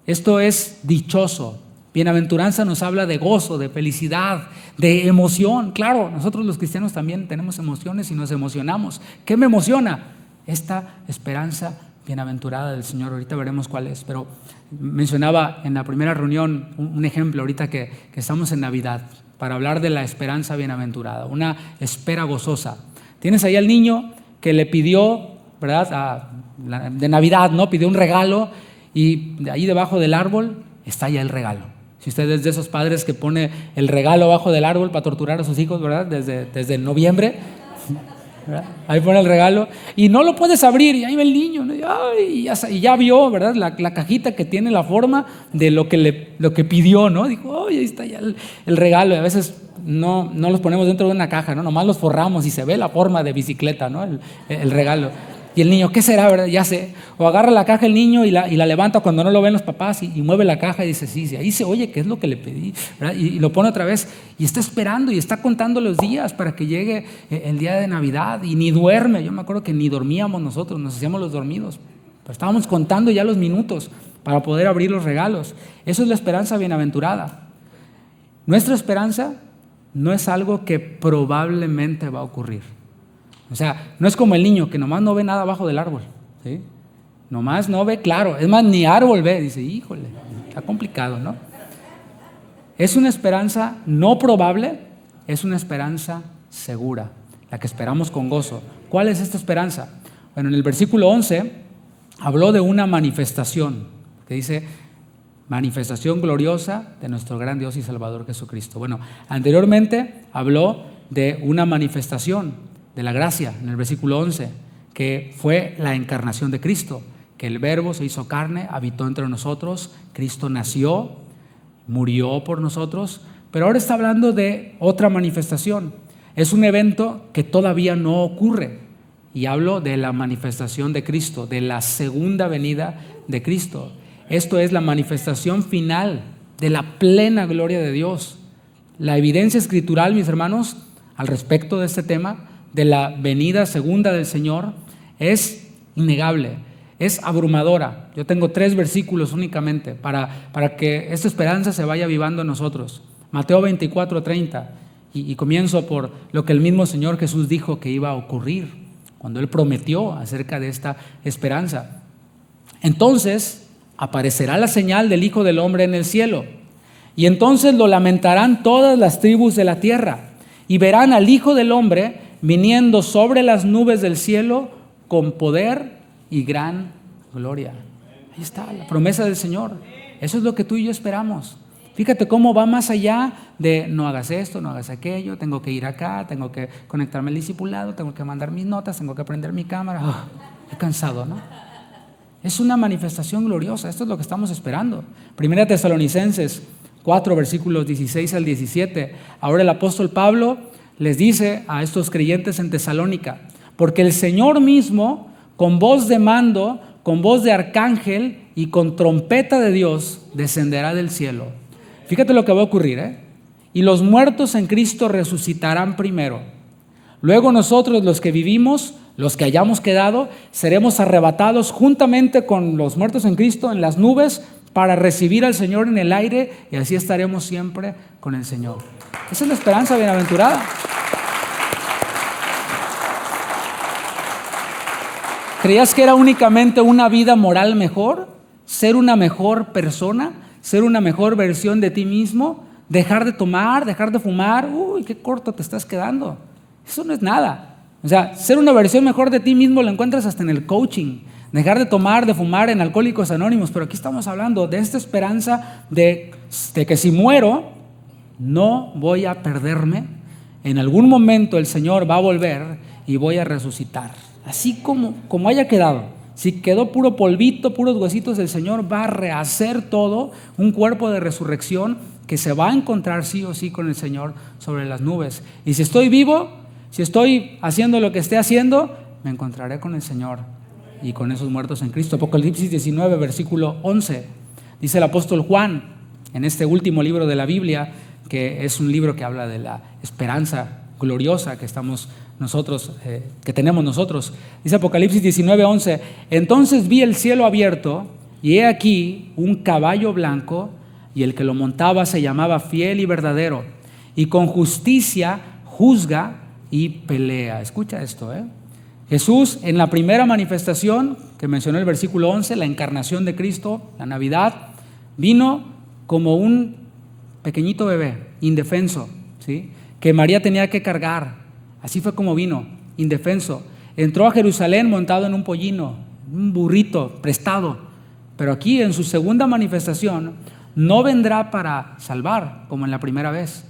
Esto es dichoso. Bienaventuranza nos habla de gozo, de felicidad, de emoción. Claro, nosotros los cristianos también tenemos emociones y nos emocionamos. ¿Qué me emociona? Esta esperanza bienaventurada del Señor. Ahorita veremos cuál es, pero mencionaba en la primera reunión un ejemplo ahorita que estamos en Navidad para hablar de la esperanza bienaventurada, una espera gozosa. Tienes ahí al niño que le pidió, ¿verdad? De Navidad, ¿no? Pidió un regalo y ahí debajo del árbol está ya el regalo. Si usted es de esos padres que pone el regalo abajo del árbol para torturar a sus hijos, ¿verdad? Desde noviembre, ¿verdad? Ahí pone el regalo y no lo puedes abrir y ahí va el niño, ¿no? Y ya vio, ¿verdad? La cajita que tiene la forma de lo que pidió, ¿no? Dijo, oye, ahí está ya el regalo. Y a veces no los ponemos dentro de una caja, ¿no? Nomás los forramos y se ve la forma de bicicleta, ¿no? El regalo. Y el niño, ¿qué será, verdad? Ya sé. O agarra la caja el niño y la levanta cuando no lo ven los papás y mueve la caja y dice, sí, ahí se oye qué es lo que le pedí, ¿verdad? Y lo pone otra vez y está esperando y está contando los días para que llegue el día de Navidad y ni duerme. Yo me acuerdo que ni dormíamos nosotros, nos hacíamos los dormidos, pero estábamos contando ya los minutos para poder abrir los regalos. Eso es la esperanza bienaventurada. Nuestra esperanza no es algo que probablemente va a ocurrir. O sea, no es como el niño que nomás no ve nada abajo del árbol, ¿sí? Nomás no ve claro, es más, ni árbol ve, dice, híjole, está complicado, ¿no? Es una esperanza no probable, es una esperanza segura, la que esperamos con gozo. ¿Cuál es esta esperanza? Bueno, en el versículo 11 habló de una manifestación, que dice, manifestación gloriosa de nuestro gran Dios y Salvador Jesucristo. Bueno, anteriormente habló de una manifestación de la gracia en el versículo 11, que fue la encarnación de Cristo, que el Verbo se hizo carne, habitó entre nosotros, Cristo nació, murió por nosotros, pero ahora está hablando de otra manifestación. Es un evento que todavía no ocurre, y hablo de la manifestación de Cristo, de la segunda venida de Cristo. Esto es la manifestación final de la plena gloria de Dios. La evidencia escritural, mis hermanos, al respecto de este tema, de la venida segunda del Señor, es innegable, es abrumadora. Yo tengo 3 versículos únicamente para que esta esperanza se vaya avivando en nosotros. Mateo 24:30, y comienzo por lo que el mismo Señor Jesús dijo que iba a ocurrir cuando Él prometió acerca de esta esperanza. Entonces aparecerá la señal del Hijo del Hombre en el cielo, y entonces lo lamentarán todas las tribus de la tierra, y verán al Hijo del Hombre viniendo sobre las nubes del cielo con poder y gran gloria. Ahí está la promesa del Señor. Eso es lo que tú y yo esperamos. Fíjate cómo va más allá de no hagas esto, no hagas aquello, tengo que ir acá, tengo que conectarme al discipulado, tengo que mandar mis notas, tengo que prender mi cámara. Estoy cansado, ¿no? Es una manifestación gloriosa. Esto es lo que estamos esperando. Primera Tesalonicenses 4, versículos 16 al 17. Ahora el apóstol Pablo les dice a estos creyentes en Tesalónica: porque el Señor mismo, con voz de mando, con voz de arcángel y con trompeta de Dios, descenderá del cielo. Fíjate lo que va a ocurrir, y los muertos en Cristo resucitarán primero. Luego nosotros, los que vivimos, los que hayamos quedado, seremos arrebatados juntamente con los muertos en Cristo en las nubes para recibir al Señor en el aire, y así estaremos siempre con el Señor. Esa es la esperanza bienaventurada. ¿Creías que era únicamente una vida moral mejor? ¿Ser una mejor persona? ¿Ser una mejor versión de ti mismo? ¿Dejar de tomar? ¿Dejar de fumar? Uy, qué corto te estás quedando. Eso no es nada. O sea, ser una versión mejor de ti mismo lo encuentras hasta en el coaching. Dejar de tomar, de fumar en Alcohólicos Anónimos. Pero aquí estamos hablando de esta esperanza de que si muero, no voy a perderme. En algún momento el Señor va a volver y voy a resucitar. Así como haya quedado. Si quedó puro polvito, puros huesitos, el Señor va a rehacer todo, un cuerpo de resurrección que se va a encontrar sí o sí con el Señor sobre las nubes. Y si estoy vivo, si estoy haciendo lo que esté haciendo, me encontraré con el Señor y con esos muertos en Cristo. Apocalipsis 19, versículo 11. Dice el apóstol Juan, en este último libro de la Biblia, que es un libro que habla de la esperanza gloriosa que tenemos nosotros. Dice Apocalipsis 19:11: entonces vi el cielo abierto, y he aquí un caballo blanco, y el que lo montaba se llamaba Fiel y Verdadero, y con justicia juzga y pelea. Escucha esto, Jesús, en la primera manifestación que mencionó el versículo 11, la encarnación de Cristo, la Navidad, vino como un pequeñito bebé, indefenso, ¿sí?, que María tenía que cargar. Así fue como vino, indefenso. Entró a Jerusalén montado en un pollino, un burrito prestado. Pero aquí en su segunda manifestación no vendrá para salvar como en la primera vez,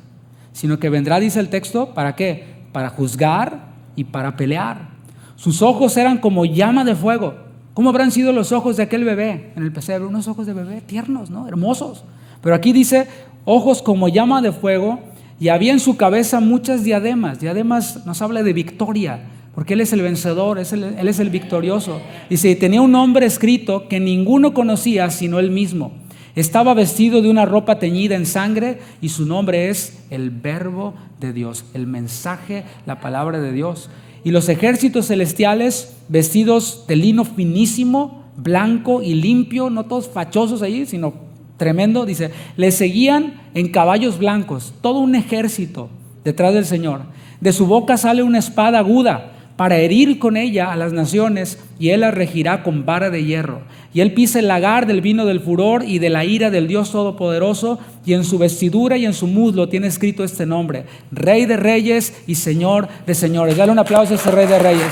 sino que vendrá, dice el texto, ¿para qué? Para juzgar y para pelear. Sus ojos eran como llama de fuego. ¿Cómo habrán sido los ojos de aquel bebé en el pesebre? Unos ojos de bebé tiernos, ¿no? Hermosos. Pero aquí dice ojos como llama de fuego. Y había en su cabeza muchas diademas. Diademas nos habla de victoria, porque Él es el vencedor, Él es el victorioso. Dice, tenía un nombre escrito que ninguno conocía sino Él mismo. Estaba vestido de una ropa teñida en sangre, y su nombre es el Verbo de Dios, el mensaje, la palabra de Dios. Y los ejércitos celestiales, vestidos de lino finísimo, blanco y limpio, no todos fachosos ahí, sino tremendo, dice, le seguían en caballos blancos, todo un ejército detrás del Señor. De su boca sale una espada aguda para herir con ella a las naciones, y Él las regirá con vara de hierro. Y Él pisa el lagar del vino del furor y de la ira del Dios Todopoderoso, y en su vestidura y en su muslo tiene escrito este nombre: Rey de Reyes y Señor de Señores. Dale un aplauso a ese Rey de Reyes.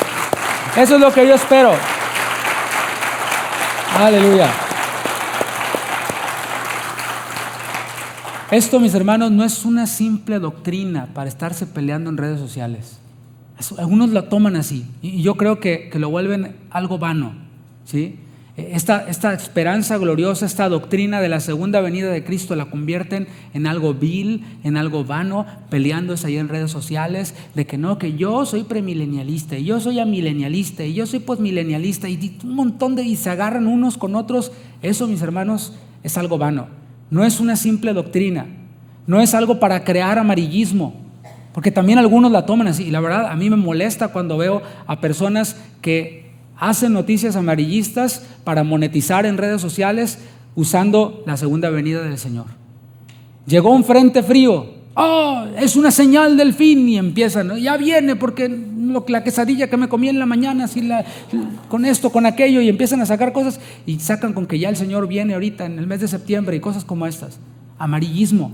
Eso es lo que yo espero. Aleluya. Esto, mis hermanos, no es una simple doctrina para estarse peleando en redes sociales. Algunos la toman así y yo creo que lo vuelven algo vano, ¿sí? Esta esperanza gloriosa, esta doctrina de la segunda venida de Cristo la convierten en algo vil, en algo vano, peleándose ahí en redes sociales, de que no, que yo soy premilenialista, y yo soy amilenialista, y yo soy postmilenialista, y un montón y se agarran unos con otros. Eso, mis hermanos, es algo vano. No es una simple doctrina, no es algo para crear amarillismo, porque también algunos la toman así. Y la verdad, a mí me molesta cuando veo a personas que hacen noticias amarillistas para monetizar en redes sociales usando la segunda venida del Señor. Llegó un frente frío, es una señal del fin, y empiezan, ¿no? Ya viene porque la quesadilla que me comí en la mañana, así con esto, con aquello, y empiezan a sacar cosas y sacan con que ya el Señor viene ahorita en el mes de septiembre y cosas como estas. Amarillismo,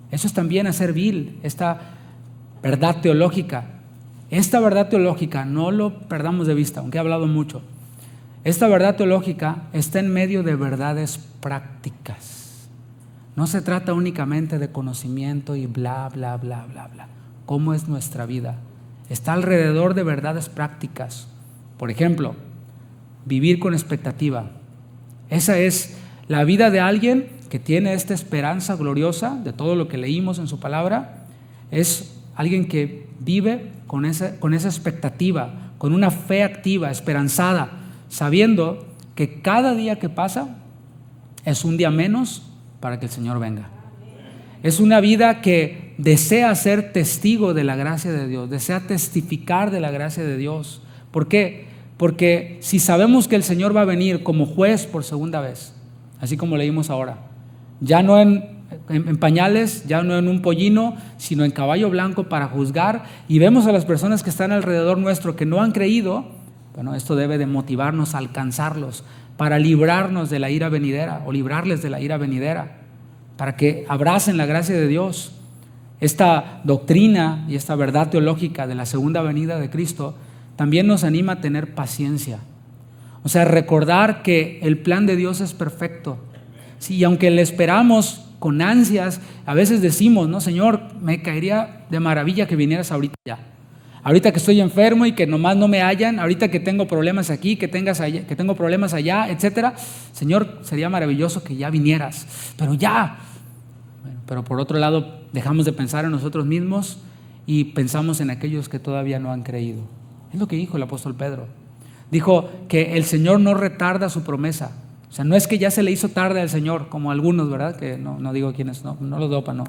eso es también hacer vil esta verdad teológica. Esta verdad teológica, no lo perdamos de vista, aunque he hablado mucho. Esta verdad teológica está en medio de verdades prácticas. No se trata únicamente de conocimiento y bla, bla, bla, bla, bla. ¿Cómo es nuestra vida? Está alrededor de verdades prácticas. Por ejemplo, vivir con expectativa. Esa es la vida de alguien que tiene esta esperanza gloriosa de todo lo que leímos en su palabra. Es alguien que vive con esa expectativa, con una fe activa, esperanzada, sabiendo que cada día que pasa es un día menos para que el Señor venga. Es una vida que desea ser testigo de la gracia de Dios, desea testificar de la gracia de Dios. ¿Por qué? Porque si sabemos que el Señor va a venir como juez por segunda vez, así como leímos ahora, ya no en pañales, ya no en un pollino, sino en caballo blanco para juzgar, y vemos a las personas que están alrededor nuestro que no han creído, bueno, esto debe de motivarnos a alcanzarlos para librarnos de la ira venidera, o librarles de la ira venidera, para que abracen la gracia de Dios. Esta doctrina y esta verdad teológica de la segunda venida de Cristo también nos anima a tener paciencia. O sea, recordar que el plan de Dios es perfecto. Sí, y aunque le esperamos con ansias, a veces decimos, no, Señor, me caería de maravilla que vinieras ahorita ya. Ahorita que estoy enfermo y que nomás no me hallan, ahorita que tengo problemas aquí, que tengo problemas allá, etcétera. Señor, sería maravilloso que ya vinieras, pero ya. Bueno, pero por otro lado, dejamos de pensar en nosotros mismos y pensamos en aquellos que todavía no han creído. Es lo que dijo el apóstol Pedro. Dijo que el Señor no retarda su promesa. O sea, no es que ya se le hizo tarde al Señor, como algunos, ¿verdad? Que no digo quiénes, no los dopan, no.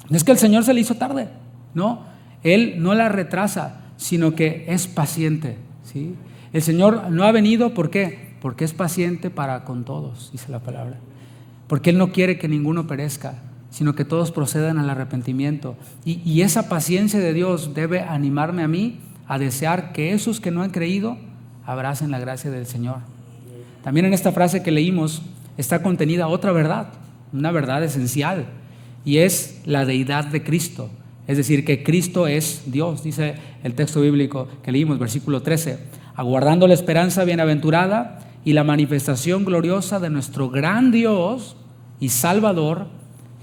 No es que el Señor se le hizo tarde, no. Él no la retrasa, sino que es paciente, ¿sí? El Señor no ha venido, ¿por qué? Porque es paciente para con todos, dice la palabra. Porque Él no quiere que ninguno perezca, sino que todos procedan al arrepentimiento. Y esa paciencia de Dios debe animarme a mí a desear que esos que no han creído abracen la gracia del Señor. También en esta frase que leímos está contenida otra verdad, una verdad esencial, y es la deidad de Cristo. Es decir, que Cristo es Dios, dice el texto bíblico que leímos, versículo 13, aguardando la esperanza bienaventurada y la manifestación gloriosa de nuestro gran Dios y Salvador,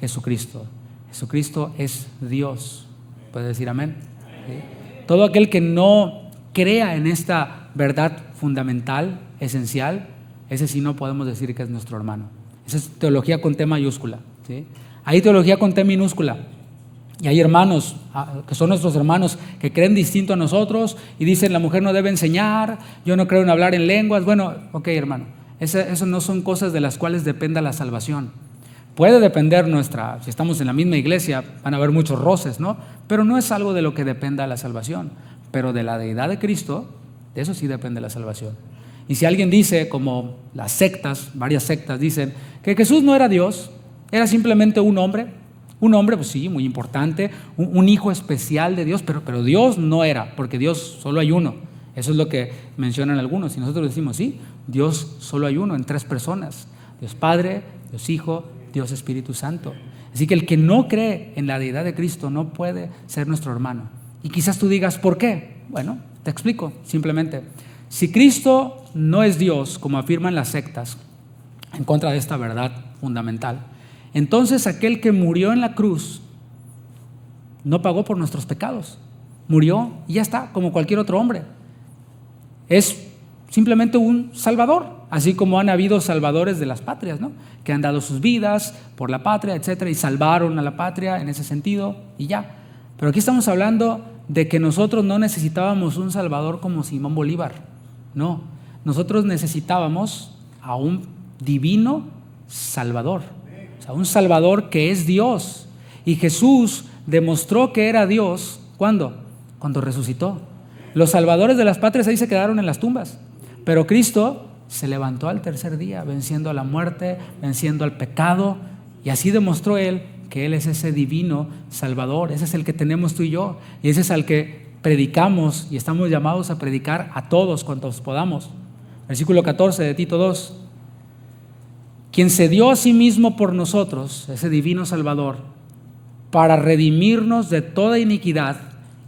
Jesucristo. Jesucristo es Dios. ¿Puedes decir amén? ¿Sí? Todo aquel que no crea en esta verdad fundamental, esencial, ese sí no podemos decir que es nuestro hermano. Esa es teología con T mayúscula, ¿sí? Hay teología con T minúscula. Y hay hermanos que son nuestros hermanos que creen distinto a nosotros y dicen la mujer no debe enseñar, yo no creo en hablar en lenguas. Bueno, ok, hermano, eso no son cosas de las cuales dependa la salvación. Puede depender si estamos en la misma iglesia, van a haber muchos roces, ¿no? Pero no es algo de lo que dependa la salvación. Pero de la deidad de Cristo, de eso sí depende la salvación. Y si alguien dice, como las sectas, varias sectas dicen, que Jesús no era Dios, era simplemente un hombre, pues sí, muy importante, un hijo especial de Dios, pero Dios no era, porque Dios solo hay uno. Eso es lo que mencionan algunos. Y nosotros decimos, sí, Dios solo hay uno en 3 personas. Dios Padre, Dios Hijo, Dios Espíritu Santo. Así que el que no cree en la deidad de Cristo no puede ser nuestro hermano. Y quizás tú digas, ¿por qué? Bueno, te explico simplemente. Si Cristo no es Dios, como afirman las sectas, en contra de esta verdad fundamental, Entonces aquel que murió en la cruz no pagó por nuestros pecados. Murió y ya está, como cualquier otro hombre. Es simplemente un salvador, así como han habido salvadores de las patrias, ¿no? Que han dado sus vidas por la patria, etcétera, y salvaron a la patria en ese sentido y ya. Pero aquí estamos hablando de que nosotros no necesitábamos un salvador como Simón Bolívar. No, nosotros necesitábamos a un divino salvador, o sea, un salvador que es Dios. Y Jesús demostró que era Dios, ¿cuándo? Cuando resucitó. Los salvadores de las patrias ahí se quedaron en las tumbas, pero Cristo se levantó al tercer día, venciendo a la muerte, venciendo al pecado, y así demostró Él que Él es ese divino salvador. Ese es el que tenemos tú y yo, y ese es al que predicamos y estamos llamados a predicar a todos cuantos podamos. Versículo 14 de Tito 2: quien se dio a sí mismo por nosotros, ese divino salvador, para redimirnos de toda iniquidad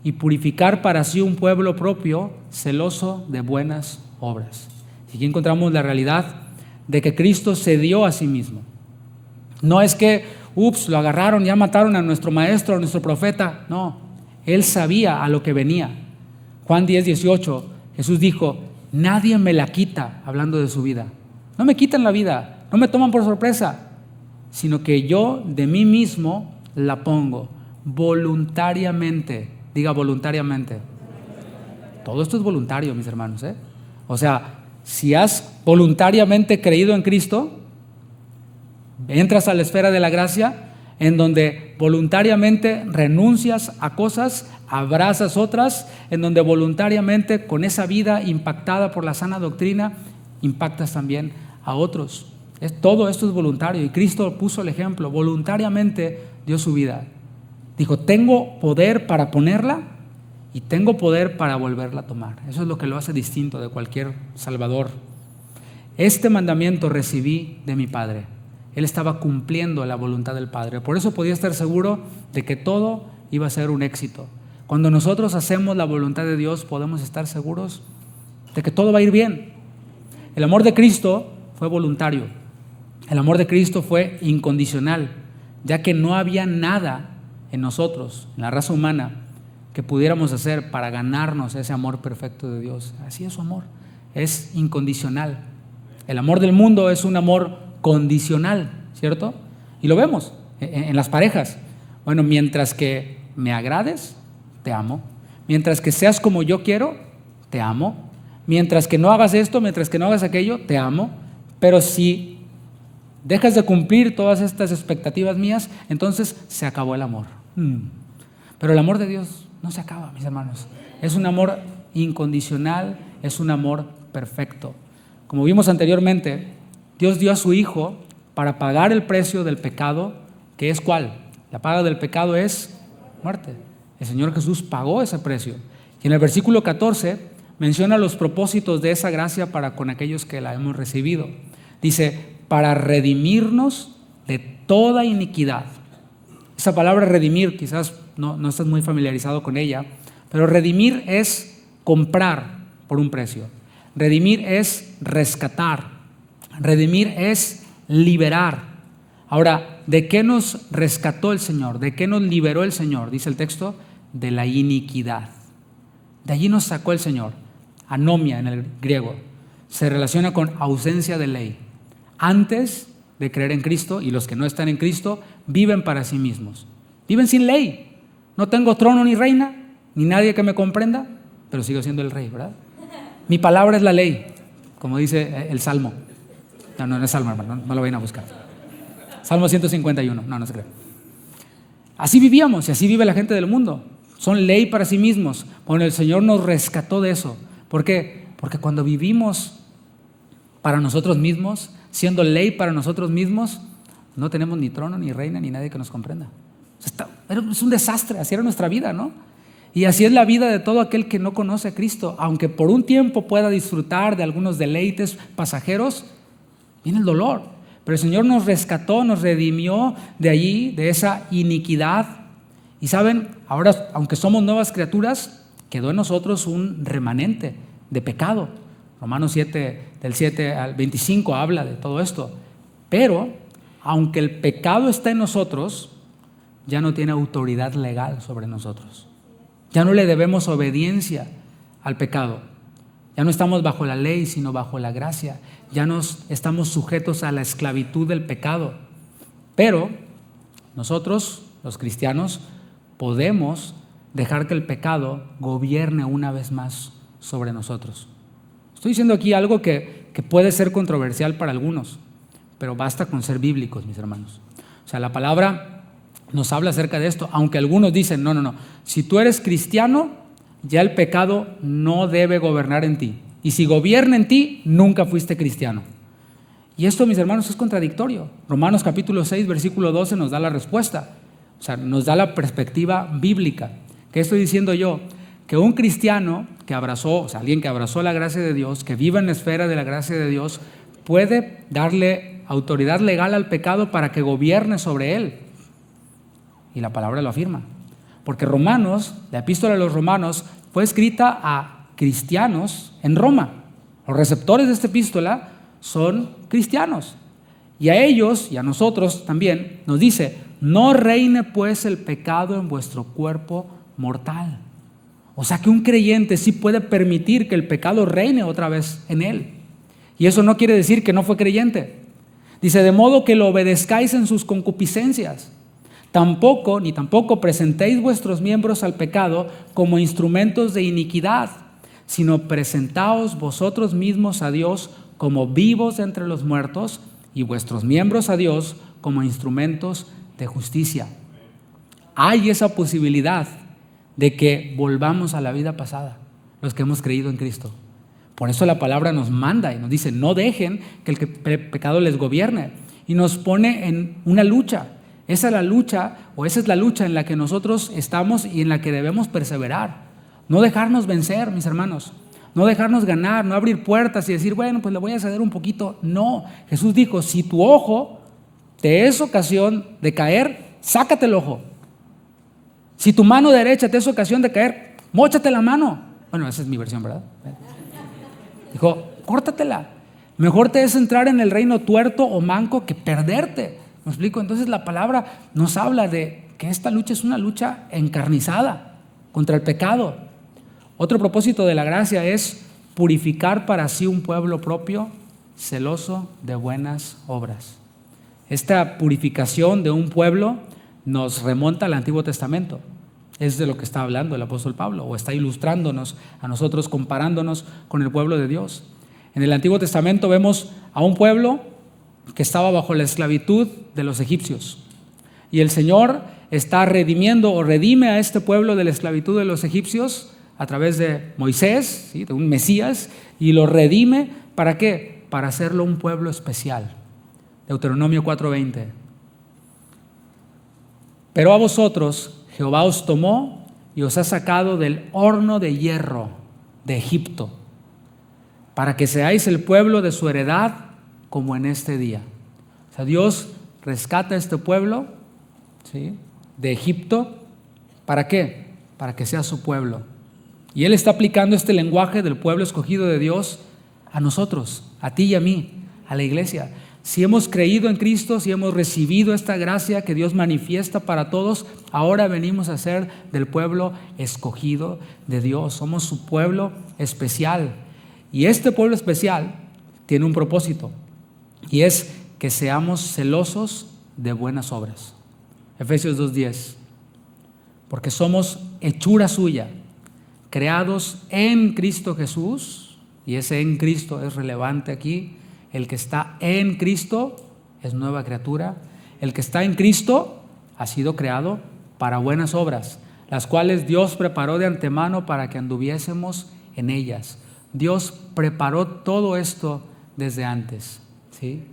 y purificar para sí un pueblo propio, celoso de buenas obras. Y aquí encontramos la realidad de que Cristo se dio a sí mismo. No es que, lo agarraron, ya mataron a nuestro maestro, a nuestro profeta. No, Él sabía a lo que venía. Juan 10:18, Jesús dijo: nadie me la quita, hablando de su vida. No me quitan la vida, no me toman por sorpresa, sino que yo de mí mismo la pongo voluntariamente. Diga voluntariamente. Todo esto es voluntario, mis hermanos, ¿eh? O sea, si has voluntariamente creído en Cristo, entras a la esfera de la gracia, en donde voluntariamente renuncias a cosas, abrazas otras, en donde voluntariamente con esa vida impactada por la sana doctrina, impactas también a otros. Todo esto es voluntario, y Cristo puso el ejemplo, voluntariamente dio su vida. Dijo: tengo poder para ponerla y tengo poder para volverla a tomar. Eso es lo que lo hace distinto de cualquier salvador. Este mandamiento recibí de mi Padre. Él estaba cumpliendo la voluntad del Padre. Por eso podía estar seguro de que todo iba a ser un éxito. Cuando nosotros hacemos la voluntad de Dios, podemos estar seguros de que todo va a ir bien. El amor de Cristo fue voluntario. El amor de Cristo fue incondicional, ya que no había nada en nosotros, en la raza humana, que pudiéramos hacer para ganarnos ese amor perfecto de Dios. Así es su amor, es incondicional. El amor del mundo es un amor condicional, ¿cierto? Y lo vemos en las parejas. Bueno, mientras que me agrades, te amo. Mientras que seas como yo quiero, te amo. Mientras que no hagas esto, mientras que no hagas aquello, te amo. Pero si dejas de cumplir todas estas expectativas mías, entonces se acabó el amor. Pero el amor de Dios no se acaba, mis hermanos. Es un amor incondicional, es un amor perfecto. Como vimos anteriormente, Dios dio a su Hijo para pagar el precio del pecado, que es ¿cuál? La paga del pecado es muerte. El Señor Jesús pagó ese precio. Y en el versículo 14 menciona los propósitos de esa gracia para con aquellos que la hemos recibido. Dice: para redimirnos de toda iniquidad. Esa palabra redimir, quizás no estás muy familiarizado con ella, pero redimir es comprar por un precio. Redimir es rescatar. Redimir es liberar. Ahora, ¿de qué nos rescató el Señor? ¿De qué nos liberó el Señor? Dice el texto: de la iniquidad. De allí nos sacó el Señor. Anomia en el griego se relaciona con ausencia de ley. Antes de creer en Cristo, y los que no están en Cristo viven para sí mismos. Viven sin ley. No tengo trono ni reina, ni nadie que me comprenda, pero sigo siendo el rey, ¿verdad? Mi palabra es la ley, como dice el Salmo. No es Salmo, hermano, no lo vayan a buscar. Salmo 151, no se cree. Así vivíamos y así vive la gente del mundo. Son ley para sí mismos. Bueno, el Señor nos rescató de eso. ¿Por qué? Porque cuando vivimos para nosotros mismos, siendo ley para nosotros mismos, no tenemos ni trono, ni reina, ni nadie que nos comprenda. Es un desastre, así era nuestra vida, ¿no? Y así es la vida de todo aquel que no conoce a Cristo. Aunque por un tiempo pueda disfrutar de algunos deleites pasajeros, viene el dolor. Pero el Señor nos rescató, nos redimió de allí, de esa iniquidad. Y saben, ahora, aunque somos nuevas criaturas, quedó en nosotros un remanente de pecado. Romanos 7, del 7 al 25 habla de todo esto. Pero aunque el pecado está en nosotros, ya no tiene autoridad legal sobre nosotros. Ya no le debemos obediencia al pecado. Ya no estamos bajo la ley, sino bajo la gracia. Ya no estamos sujetos a la esclavitud del pecado. Pero nosotros, los cristianos, podemos dejar que el pecado gobierne una vez más sobre nosotros. Estoy diciendo aquí algo que puede ser controversial para algunos, pero basta con ser bíblicos, mis hermanos. O sea, la palabra nos habla acerca de esto, aunque algunos dicen, no, si tú eres cristiano, ya el pecado no debe gobernar en ti. Y si gobierna en ti, nunca fuiste cristiano. Y esto, mis hermanos, es contradictorio. Romanos capítulo 6, versículo 12 nos da la respuesta. O sea, nos da la perspectiva bíblica. ¿Qué estoy diciendo yo? Que un cristiano que abrazó, o sea, alguien que abrazó la gracia de Dios, que vive en la esfera de la gracia de Dios, puede darle autoridad legal al pecado para que gobierne sobre él. Y la palabra lo afirma. Porque Romanos, la epístola de los Romanos, fue escrita a cristianos en Roma. Los receptores de esta epístola son cristianos. Y a ellos y a nosotros también nos dice, no reine pues el pecado en vuestro cuerpo mortal. O sea que un creyente sí puede permitir que el pecado reine otra vez en él. Y eso no quiere decir que no fue creyente. Dice, de modo que lo obedezcáis en sus concupiscencias. Ni tampoco presentéis vuestros miembros al pecado como instrumentos de iniquidad, sino presentaos vosotros mismos a Dios como vivos entre los muertos y vuestros miembros a Dios como instrumentos de justicia. Hay esa posibilidad de que volvamos a la vida pasada, los que hemos creído en Cristo. Por eso la palabra nos manda y nos dice, no dejen que el pecado les gobierne. Y nos pone en una lucha. Esa es la lucha en la que nosotros estamos y en la que debemos perseverar. No dejarnos vencer, mis hermanos. No dejarnos ganar, no abrir puertas y decir, bueno, pues le voy a ceder un poquito. No, Jesús dijo, si tu ojo te es ocasión de caer, sácate el ojo. Si tu mano derecha te es ocasión de caer, móchate la mano. Bueno, esa es mi versión, ¿verdad? Dijo, córtatela. Mejor te es entrar en el reino tuerto o manco que perderte. ¿Me explico? Entonces la palabra nos habla de que esta lucha es una lucha encarnizada contra el pecado. Otro propósito de la gracia es purificar para sí un pueblo propio, celoso de buenas obras. Esta purificación de un pueblo nos remonta al Antiguo Testamento. Es de lo que está hablando el apóstol Pablo, o está ilustrándonos a nosotros, comparándonos con el pueblo de Dios. En el Antiguo Testamento vemos a un pueblo que estaba bajo la esclavitud de los egipcios. Y el Señor está redimiendo o redime a este pueblo de la esclavitud de los egipcios a través de Moisés, ¿sí?, de un Mesías, y lo redime, ¿para qué? Para hacerlo un pueblo especial. Deuteronomio 4:20. Pero a vosotros Jehová os tomó y os ha sacado del horno de hierro de Egipto, para que seáis el pueblo de su heredad como en este día. O sea, Dios rescata a este pueblo, ¿sí?, de Egipto. ¿Para qué? Para que sea su pueblo. Y Él está aplicando este lenguaje del pueblo escogido de Dios a nosotros, a ti y a mí, a la iglesia. Si hemos creído en Cristo, si hemos recibido esta gracia que Dios manifiesta para todos, ahora venimos a ser del pueblo escogido de Dios. Somos su pueblo especial. Y este pueblo especial tiene un propósito, y es que seamos celosos de buenas obras. Efesios 2:10. Porque somos hechura suya, creados en Cristo Jesús, y ese en Cristo es relevante aquí. El que está en Cristo es nueva criatura. El que está en Cristo ha sido creado para buenas obras, las cuales Dios preparó de antemano para que anduviésemos en ellas. Dios preparó todo esto desde antes, ¿sí?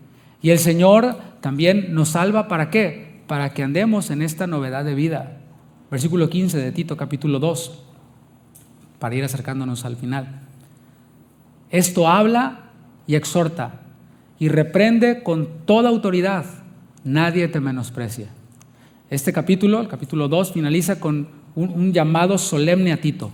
Y el Señor también nos salva, ¿para qué? Para que andemos en esta novedad de vida. Versículo 15 de Tito capítulo 2, para ir acercándonos al final. Esto habla y exhorta y reprende con toda autoridad. Nadie te menosprecia. Este capítulo, el capítulo 2, finaliza con un llamado solemne a Tito.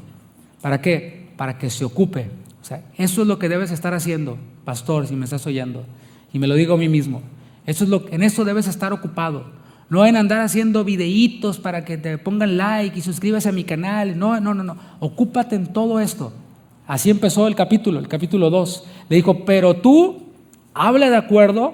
¿Para qué? Para que se ocupe. O sea, eso es lo que debes estar haciendo, pastor, si me estás oyendo. Y me lo digo a mí mismo. En eso debes estar ocupado. No en andar haciendo videitos para que te pongan like y suscríbase a mi canal. No. Ocúpate en todo esto. Así empezó el capítulo 2. Le dijo, pero tú habla de acuerdo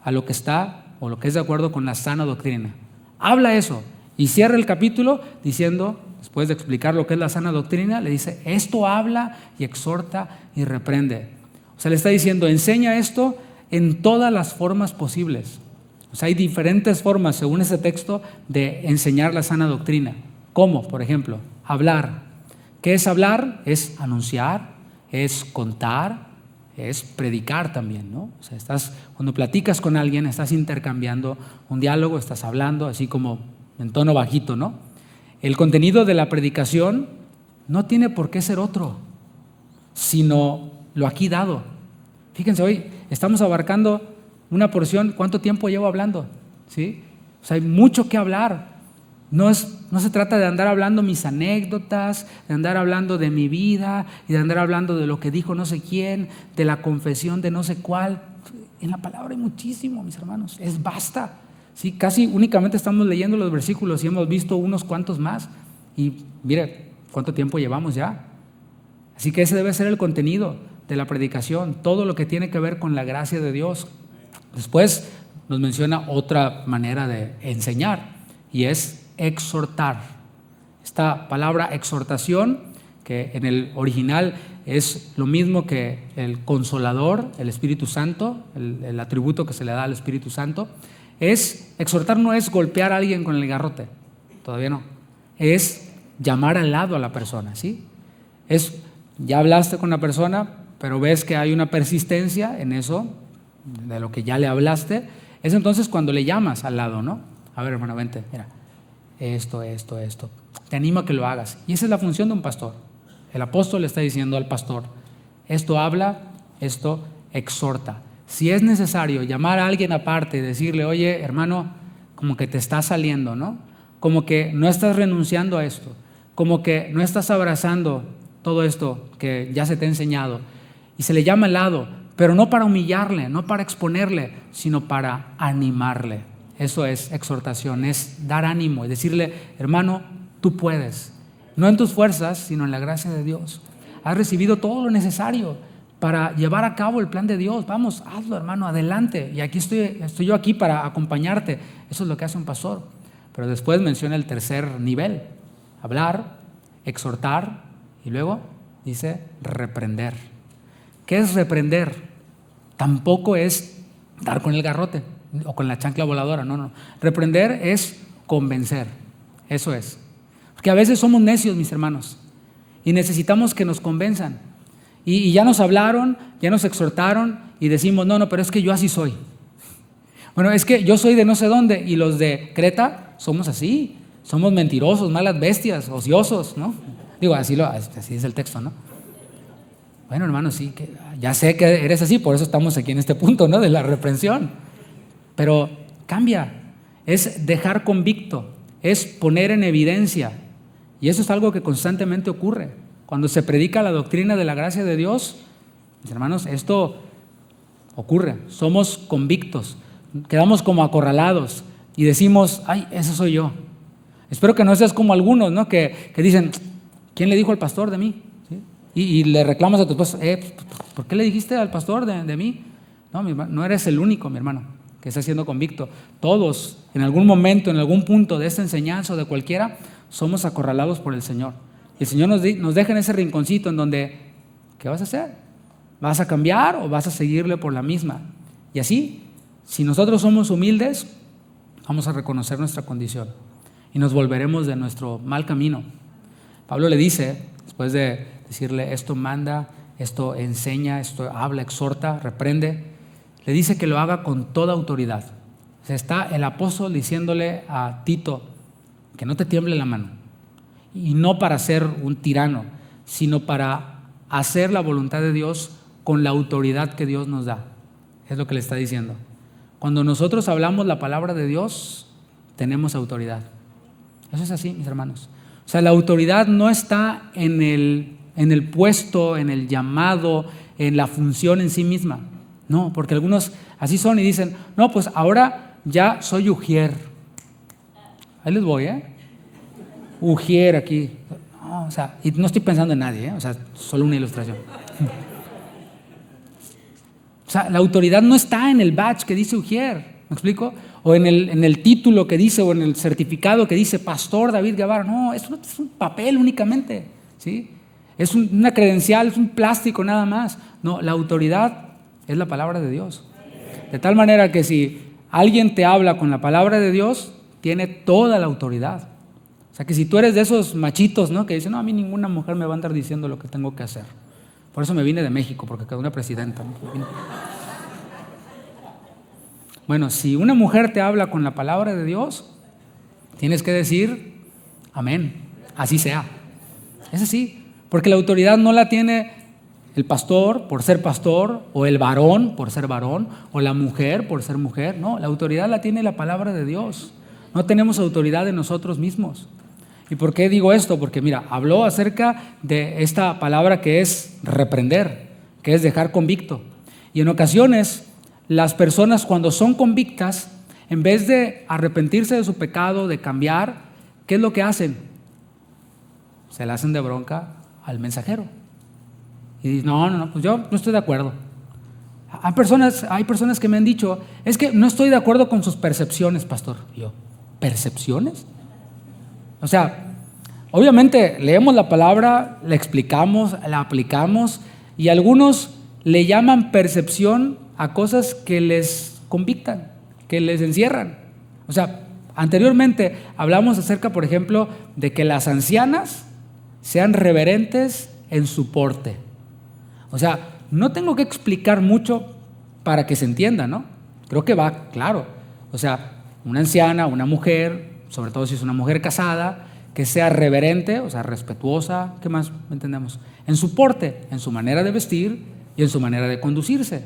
a lo que está o lo que es de acuerdo con la sana doctrina. Habla eso. Y cierra el capítulo diciendo, después de explicar lo que es la sana doctrina, le dice, esto habla y exhorta y reprende. O sea, le está diciendo, enseña esto en todas las formas posibles. O sea, hay diferentes formas, según ese texto, de enseñar la sana doctrina. ¿Cómo? Por ejemplo, hablar. ¿Qué es hablar? Es anunciar, es contar, es predicar también, ¿no? O sea, cuando platicas con alguien, estás intercambiando un diálogo, estás hablando, así como en tono bajito, ¿no? El contenido de la predicación no tiene por qué ser otro, sino lo aquí dado. Fíjense, hoy estamos abarcando una porción. ¿Cuánto tiempo llevo hablando? ¿Sí? O sea, hay mucho que hablar. No se trata de andar hablando mis anécdotas, de andar hablando de mi vida y de andar hablando de lo que dijo no sé quién, de la confesión de no sé cuál. En la palabra hay muchísimo, mis hermanos. Es basta. ¿Sí? Casi únicamente estamos leyendo los versículos y hemos visto unos cuantos más. Y mire, ¿cuánto tiempo llevamos ya? Así que ese debe ser el contenido de la predicación, todo lo que tiene que ver con la gracia de Dios. Después nos menciona otra manera de enseñar y es exhortar. Esta palabra exhortación, que en el original es lo mismo que el consolador, el Espíritu Santo, el atributo que se le da al Espíritu Santo, exhortar no es golpear a alguien con el garrote, todavía no, es llamar al lado a la persona, ¿sí? Ya hablaste con la persona, pero ves que hay una persistencia en eso, de lo que ya le hablaste, es entonces cuando le llamas al lado, ¿no? A ver, hermano, vente, mira, esto, te animo a que lo hagas. Y esa es la función de un pastor. El apóstol le está diciendo al pastor, esto habla, esto exhorta. Si es necesario llamar a alguien aparte y decirle, oye, hermano, como que te está saliendo, ¿no? Como que no estás renunciando a esto, como que no estás abrazando todo esto que ya se te ha enseñado. Y se le llama al lado, pero no para humillarle, no para exponerle, sino para animarle. Eso es exhortación, es dar ánimo y decirle, hermano, tú puedes. No en tus fuerzas, sino en la gracia de Dios. Has recibido todo lo necesario para llevar a cabo el plan de Dios. Vamos, hazlo, hermano, adelante. Y aquí estoy yo aquí para acompañarte. Eso es lo que hace un pastor. Pero después menciona el tercer nivel: hablar, exhortar y luego dice reprender. ¿Qué es reprender? Tampoco es dar con el garrote o con la chancla voladora, no. Reprender es convencer, eso es. Porque a veces somos necios, mis hermanos, y necesitamos que nos convenzan. Y ya nos hablaron, ya nos exhortaron y decimos, no, pero es que yo así soy. Bueno, es que yo soy de no sé dónde y los de Creta somos así, somos mentirosos, malas bestias, ociosos, ¿no? Digo, así es el texto, ¿no? Bueno, hermano, sí, que ya sé que eres así, por eso estamos aquí en este punto, ¿no? De la reprensión. Pero cambia, es dejar convicto, es poner en evidencia. Y eso es algo que constantemente ocurre. Cuando se predica la doctrina de la gracia de Dios, mis hermanos, esto ocurre. Somos convictos, quedamos como acorralados y decimos, ay, ese soy yo. Espero que no seas como algunos, ¿no? Que dicen, ¿quién le dijo al pastor de mí? ¿Sí? Y le reclamas a tu esposo, ¿por qué le dijiste al pastor de mí? No, mi hermano, no eres el único, mi hermano, que está siendo convicto. Todos, en algún momento, en algún punto de esta enseñanza o de cualquiera, somos acorralados por el Señor. Y el Señor nos deja en ese rinconcito en donde, ¿qué vas a hacer? ¿Vas a cambiar o vas a seguirle por la misma? Y así, si nosotros somos humildes, vamos a reconocer nuestra condición y nos volveremos de nuestro mal camino. Pablo le dice, después de decirle esto manda, esto enseña, esto habla, exhorta, reprende, le dice que lo haga con toda autoridad. O sea, está el apóstol diciéndole a Tito que no te tiemble la mano, y no para ser un tirano, sino para hacer la voluntad de Dios con la autoridad que Dios nos da. Es lo que le está diciendo. Cuando nosotros hablamos la palabra de Dios, tenemos autoridad. Eso es así, mis hermanos. O sea, la autoridad no está en el puesto, en el llamado, en la función en sí misma. No, porque algunos así son y dicen, no, pues ahora ya soy ujier. Ahí les voy, Ujier aquí. No, o sea, y no estoy pensando en nadie, o sea, solo una ilustración. O sea, la autoridad no está en el badge que dice ujier, ¿me explico? O en el título que dice, o en el certificado que dice Pastor David Guevara. No, eso es un papel únicamente, ¿sí? Es una credencial, es un plástico nada más. No, la autoridad es la palabra de Dios. De tal manera que si alguien te habla con la palabra de Dios, tiene toda la autoridad. O sea, que si tú eres de esos machitos, ¿no?, que dicen, no, a mí ninguna mujer me va a andar diciendo lo que tengo que hacer. Por eso me vine de México, porque quedó una presidenta, ¿no? Bueno, si una mujer te habla con la palabra de Dios, tienes que decir, amén, así sea. Es así, porque la autoridad no la tiene el pastor por ser pastor, o el varón por ser varón, o la mujer por ser mujer. No, la autoridad la tiene la palabra de Dios. No tenemos autoridad en nosotros mismos. ¿Y por qué digo esto? Porque mira, habló acerca de esta palabra que es reprender, que es dejar convicto. Y en ocasiones las personas, cuando son convictas, en vez de arrepentirse de su pecado, de cambiar, ¿qué es lo que hacen? Se le hacen de bronca al mensajero. Y dicen, no, pues yo no estoy de acuerdo. Hay personas que me han dicho, es que no estoy de acuerdo con sus percepciones, pastor. Y yo, ¿percepciones? O sea, obviamente leemos la palabra, la explicamos, la aplicamos, y algunos le llaman percepción a cosas que les convictan, que les encierran. O sea, anteriormente hablamos acerca, por ejemplo, de que las ancianas sean reverentes en su porte. O sea, no tengo que explicar mucho para que se entienda, ¿no? Creo que va claro. O sea, una anciana, una mujer, sobre todo si es una mujer casada, que sea reverente, o sea, respetuosa, ¿qué más entendemos? En su porte, en su manera de vestir y en su manera de conducirse.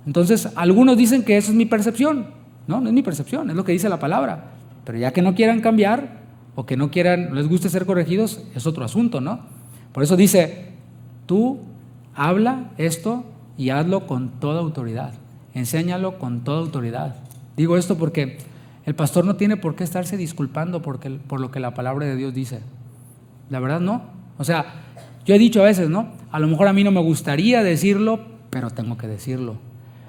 Entonces, algunos dicen que eso es mi percepción. No, no es mi percepción, es lo que dice la palabra. Pero ya que no quieran cambiar o que no les guste ser corregidos, es otro asunto, ¿no? Por eso dice, tú habla esto y hazlo con toda autoridad. Enséñalo con toda autoridad. Digo esto porque el pastor no tiene por qué estarse disculpando por lo que la palabra de Dios dice. La verdad no. O sea, yo he dicho a veces, ¿no? A lo mejor a mí no me gustaría decirlo, pero tengo que decirlo.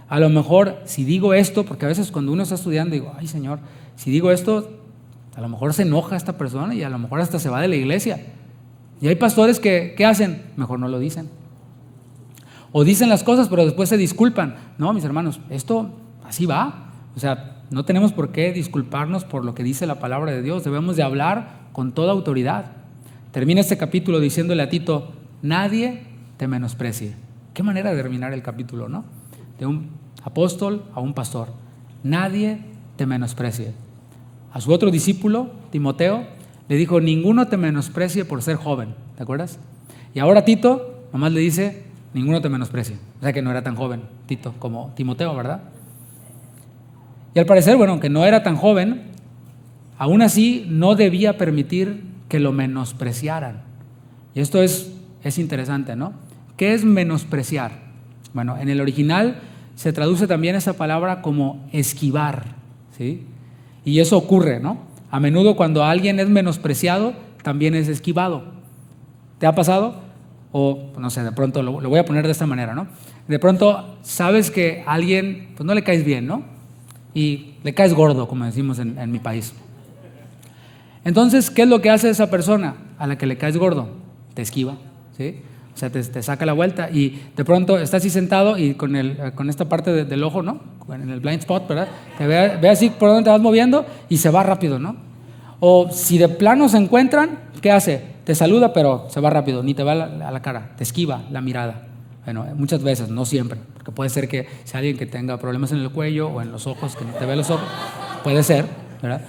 A lo mejor si digo esto, porque a veces cuando uno está estudiando digo, ay Señor, si digo esto, a lo mejor se enoja esta persona y a lo mejor hasta se va de la iglesia. Y hay pastores que, ¿qué hacen? Mejor no lo dicen. O dicen las cosas, pero después se disculpan. No, mis hermanos, esto así va. O sea, no tenemos por qué disculparnos por lo que dice la palabra de Dios. Debemos de hablar con toda autoridad. Termina este capítulo diciéndole a Tito, nadie te menosprecie. Qué manera de terminar el capítulo, ¿no? De un apóstol a un pastor. Nadie te menosprecie. A su otro discípulo, Timoteo, le dijo, ninguno te menosprecie por ser joven. ¿Te acuerdas? Y ahora Tito nomás le dice, ninguno te menosprecie. O sea que no era tan joven Tito como Timoteo, ¿verdad? Y al parecer, bueno, aunque no era tan joven, aún así no debía permitir que lo menospreciaran. Y esto es interesante, ¿no? ¿Qué es menospreciar? Bueno, en el original se traduce también esa palabra como esquivar, ¿sí? Y eso ocurre, ¿no? A menudo cuando alguien es menospreciado, también es esquivado. ¿Te ha pasado? O, no sé, de pronto lo voy a poner de esta manera, ¿no? De pronto sabes que a alguien, pues no le caes bien, ¿no? Y le caes gordo, como decimos en mi país. Entonces, ¿qué es lo que hace esa persona a la que le caes gordo? Te esquiva, ¿sí? O sea, te saca la vuelta y de pronto estás así sentado y con esta parte del ojo, ¿no? En el blind spot, ¿verdad? Te ve así por donde te vas moviendo y se va rápido, ¿no? O si de plano se encuentran, ¿qué hace? Te saluda, pero se va rápido, ni te va a la cara, te esquiva la mirada. Bueno, muchas veces, no siempre, porque puede ser que sea alguien que tenga problemas en el cuello o en los ojos, que no te ve los ojos, puede ser, ¿verdad?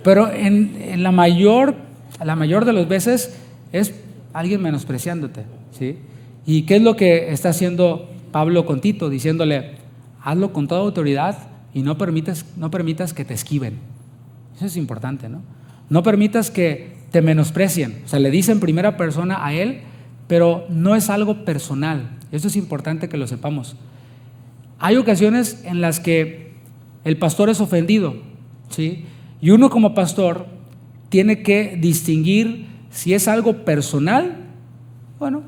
Pero en la mayor de las veces es alguien menospreciándote, ¿sí? ¿Y qué es lo que está haciendo Pablo con Tito? Diciéndole, hazlo con toda autoridad y no permitas que te esquiven. Eso es importante, ¿no? No permitas que te menosprecien. O sea, le dice en primera persona a él, pero no es algo personal. Eso es importante que lo sepamos. hay ocasiones en las que el pastor es ofendido, ¿sí? Y uno como pastor tiene que distinguir si es algo personal. Bueno,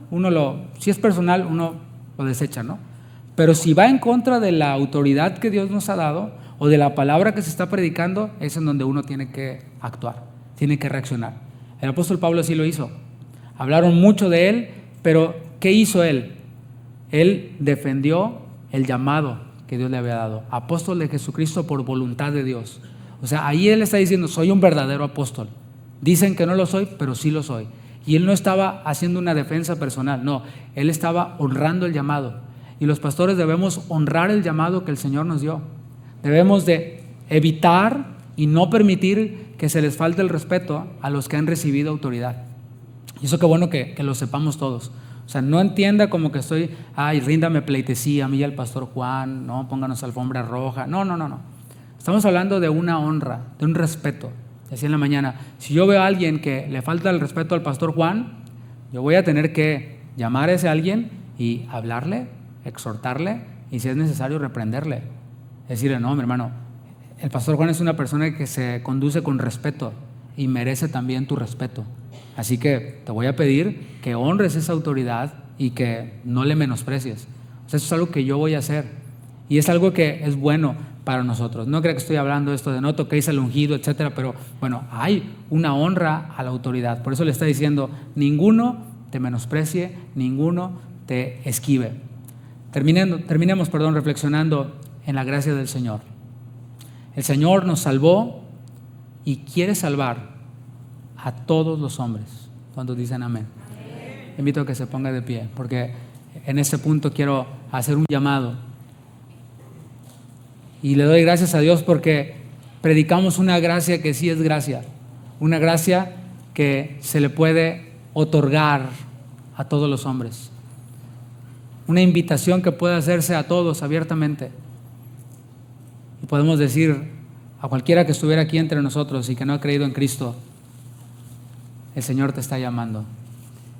si es personal, uno lo desecha, ¿no? Pero si va en contra de la autoridad que Dios nos ha dado o de la palabra que se está predicando, es en donde uno tiene que actuar, tiene que reaccionar. El apóstol Pablo así lo hizo. Hablaron mucho de él, pero ¿qué hizo él? Él defendió el llamado que Dios le había dado. Apóstol de Jesucristo por voluntad de Dios. O sea, ahí él está diciendo, soy un verdadero apóstol. Dicen que no lo soy, pero sí lo soy. Y él no estaba haciendo una defensa personal, no, él estaba honrando el llamado. Y los pastores debemos honrar el llamado que el Señor nos dio. Debemos de evitar y no permitir que se les falte el respeto a los que han recibido autoridad. Y eso qué bueno que lo sepamos todos. O sea, no entienda como que estoy, ríndame pleitesía, a mí y al pastor Juan, no, pónganos alfombra roja. No. Estamos hablando de una honra, de un respeto. Decía en la mañana, si yo veo a alguien que le falta el respeto al pastor Juan, yo voy a tener que llamar a ese alguien y hablarle, exhortarle y si es necesario reprenderle. Decirle, no, mi hermano, el pastor Juan es una persona que se conduce con respeto y merece también tu respeto. Así que te voy a pedir que honres esa autoridad y que no le menosprecies. O sea, eso es algo que yo voy a hacer y es algo que es bueno para nosotros. No creo que estoy hablando esto de no toquéis al ungido, etcétera, pero bueno, hay una honra a la autoridad. Por eso le está diciendo, ninguno te menosprecie, ninguno te esquive. Terminemos, reflexionando en la gracia del Señor. El Señor nos salvó y quiere salvar a todos los hombres. ¿Cuántos dicen amén? Invito a que se ponga de pie, porque en este punto quiero hacer un llamado. Y le doy gracias a Dios porque predicamos una gracia que sí es gracia, una gracia que se le puede otorgar a todos los hombres, una invitación que puede hacerse a todos abiertamente. Y podemos decir a cualquiera que estuviera aquí entre nosotros y que no ha creído en Cristo, el Señor te está llamando.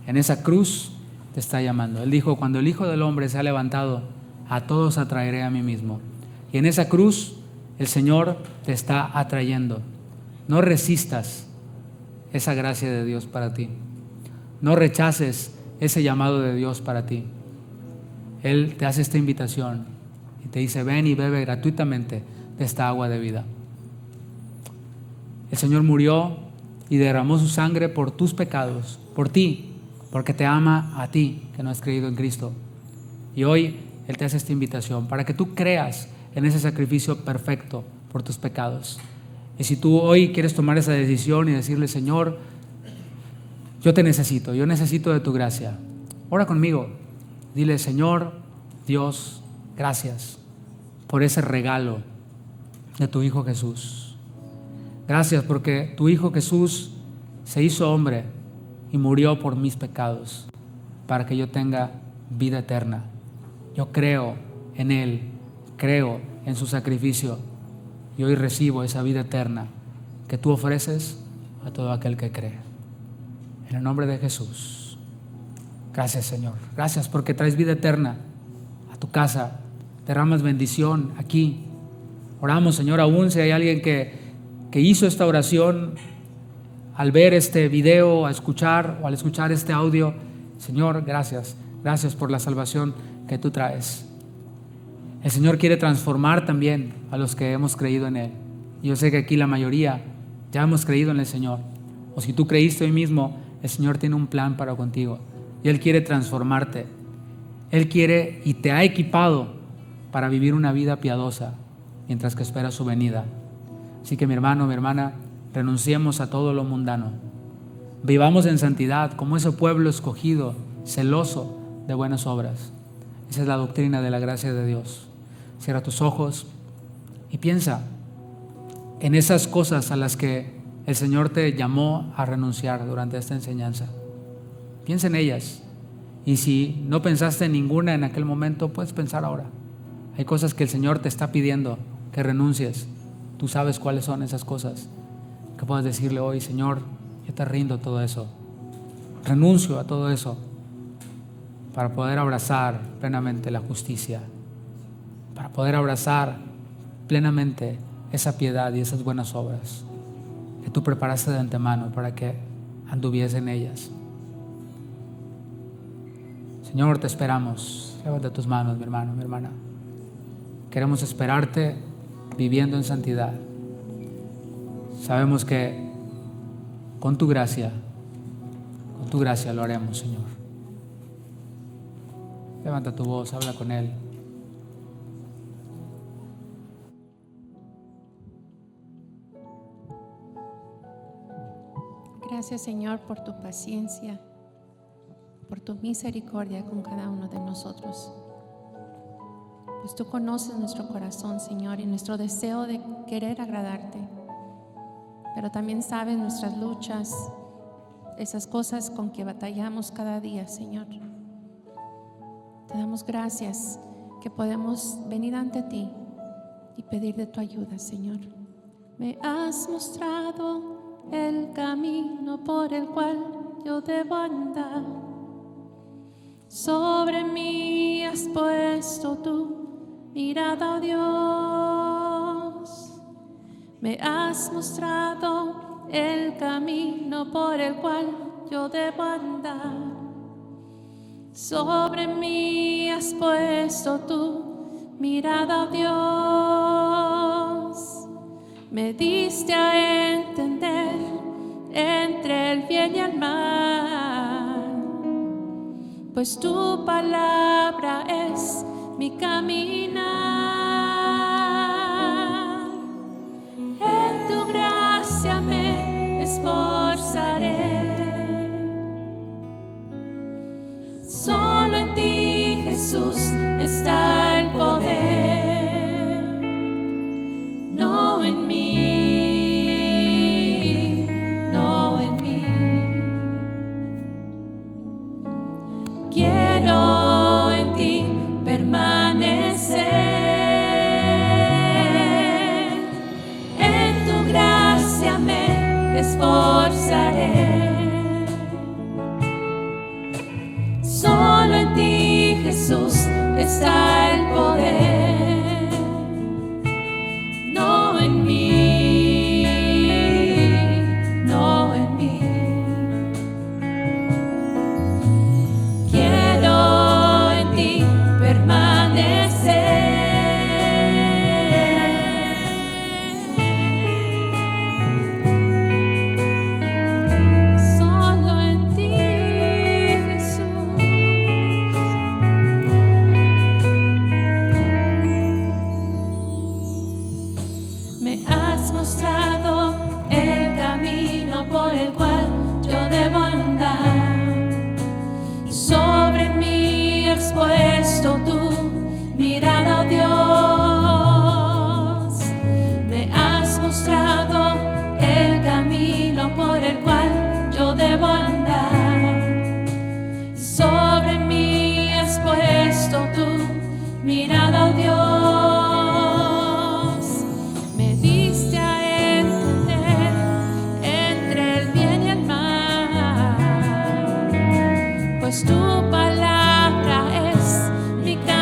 En esa cruz te está llamando. Él dijo, cuando el Hijo del Hombre se ha levantado, a todos atraeré a mí mismo. Y en esa cruz el Señor te está atrayendo. No resistas esa gracia de Dios para ti. No rechaces ese llamado de Dios para ti. Él te hace esta invitación y te dice, ven y bebe gratuitamente de esta agua de vida. El Señor murió y derramó su sangre por tus pecados, por ti, porque te ama a ti que no has creído en Cristo. Y hoy Él te hace esta invitación para que tú creas en ese sacrificio perfecto por tus pecados. Y si tú hoy quieres tomar esa decisión y decirle, Señor, yo necesito de tu gracia, ora conmigo. Dile, Señor Dios, gracias por ese regalo de tu Hijo Jesús. Gracias porque tu Hijo Jesús se hizo hombre y murió por mis pecados para que yo tenga vida eterna. Yo creo en Él, creo en su sacrificio y hoy recibo esa vida eterna que tú ofreces a todo aquel que cree. En el nombre de Jesús. Gracias, Señor. Gracias porque traes vida eterna a tu casa. Derramas bendición aquí. Oramos, Señor, aún si hay alguien que hizo esta oración al ver este video, al escuchar este audio. Señor, gracias. Gracias por la salvación que tú traes. El Señor quiere transformar también a los que hemos creído en Él. Yo sé que aquí la mayoría ya hemos creído en el Señor. O si tú creíste hoy mismo, el Señor tiene un plan para contigo. Y Él quiere transformarte. Él quiere y te ha equipado para vivir una vida piadosa mientras que espera su venida. Así que mi hermano, mi hermana, renunciemos a todo lo mundano. Vivamos en santidad como ese pueblo escogido, celoso de buenas obras. Esa es la doctrina de la gracia de Dios. Cierra tus ojos y piensa en esas cosas a las que el Señor te llamó a renunciar durante esta enseñanza. Piensa en ellas. Y si no pensaste en ninguna en aquel momento, puedes pensar ahora. Hay cosas que el Señor te está pidiendo que renuncies. Tú sabes cuáles son esas cosas. Que puedes decirle hoy, Señor, yo te rindo todo eso. Renuncio a todo eso para poder abrazar plenamente la justicia, para poder abrazar plenamente esa piedad y esas buenas obras que tú preparaste de antemano para que anduviese en ellas. Señor, te esperamos. Levanta tus manos, mi hermano, mi hermana. Queremos esperarte viviendo en santidad. Sabemos que con tu gracia lo haremos, Señor. Levanta tu voz, habla con Él. Gracias, Señor, por tu paciencia, por tu misericordia con cada uno de nosotros. Pues tú conoces nuestro corazón, Señor, y nuestro deseo de querer agradarte. Pero también sabes nuestras luchas, esas cosas con que batallamos cada día, Señor. Te damos gracias que podemos venir ante ti y pedir de tu ayuda, Señor. Me has mostrado el camino por el cual yo debo andar. Sobre mí has puesto tu mirada, oh Dios. Me has mostrado el camino por el cual yo debo andar. Sobre mí has puesto tu mirada, oh Dios. Me diste a entender entre el bien y el mal, pues tu palabra es mi caminar. En tu gracia me esforzaré. Solo en ti, Jesús, está el poder, no en mí, no en mí. Quiero en ti permanecer. En tu gracia me esforzaré. Solo en ti, Jesús, está el poder, no en mí, no en mí. Quiero en ti permanecer. Solo en ti, Jesús. Me has mostrado el camino por el cual yo debo andar. Sobre mí has puesto tu mirada, oh Dios. Me has mostrado el camino por el cual yo debo andar. Sobre mí has puesto tu mirada, oh Dios. Me diste a entender entre el bien y el mal, pues tu palabra es mi camino.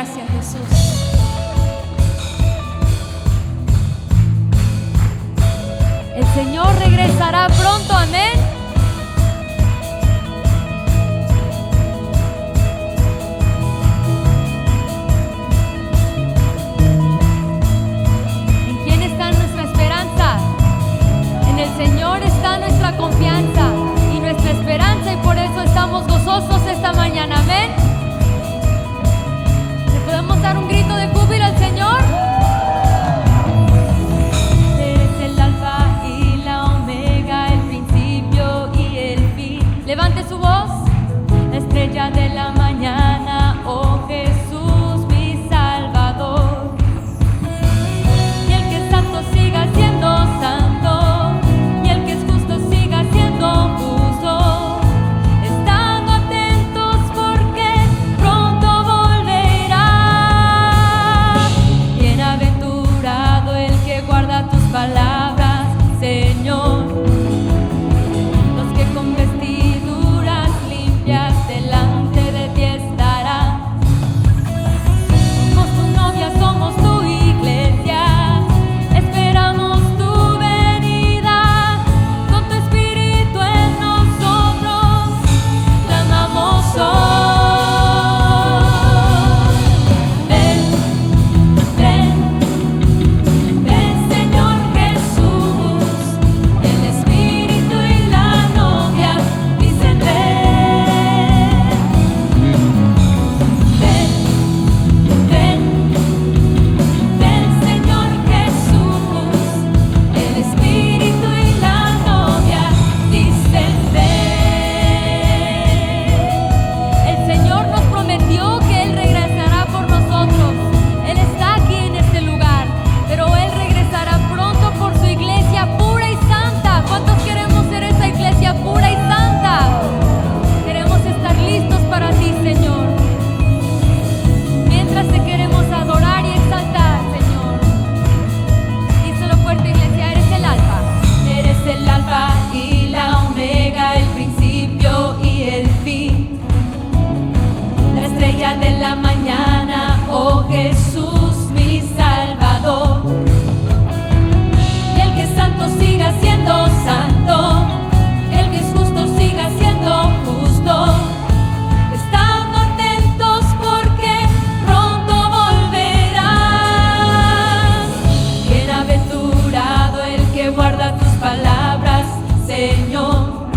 Gracias, Jesús. El Señor regresará pronto, amén. ¿En quién está nuestra esperanza? En el Señor está nuestra confianza y nuestra esperanza, y por eso estamos gozosos esta mañana, amén. ¿Le podemos dar un grito de júbilo al Señor? Eres el alfa y la omega, el principio y el fin. Levante su voz. La estrella de la mañana, oh Jesús, mi Salvador. Y el que es santo siga siendo santo, y el que es justo siga siendo justo. Estando atentos porque pronto volverá. Bienaventurado el que guarda tus palabras, Señor. Los que con vestiduras limpias delante de ti estarán. Somos tu novia, somos tu iglesia. Esperamos tu venida. Con tu espíritu en nosotros clamamos hoy. Ven, ven, ven, Señor Jesús. El espíritu y la novia dicen ven. Ven, ven, ven, Señor Jesús. El espíritu y la novia dicen ven. El Señor nos prometió que Él regresará por nosotros. Él está aquí en este lugar, pero Él regresará pronto por su iglesia pura y santa. ¿Cuántos queremos ser esa iglesia pura y santa? Queremos estar listos para ti, Señor. Mientras te queremos adorar y exaltar, Señor. Díselo fuerte, iglesia, eres el alfa. Eres el alfa y la omega, el principio y el fin. La estrella de la mañana, oh Jesús, mi Salvador. Y el que es santo siga siendo santo, el que es justo siga siendo justo. Estando atentos porque pronto volverás. Bienaventurado el que guarda tus palabras, Señor.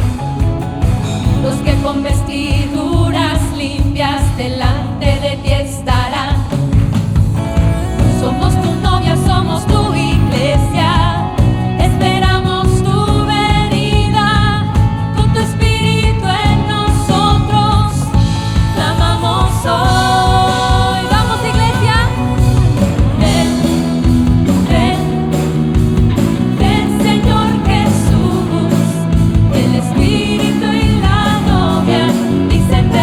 Los que con vestiduras limpias delante de ti estarán. Somos tu novia, somos tu iglesia. Esperamos tu venida. Con tu espíritu en nosotros clamamos hoy. Vamos, iglesia. Ven, ven, ven, Señor Jesús. El espíritu y la novia dicen ven.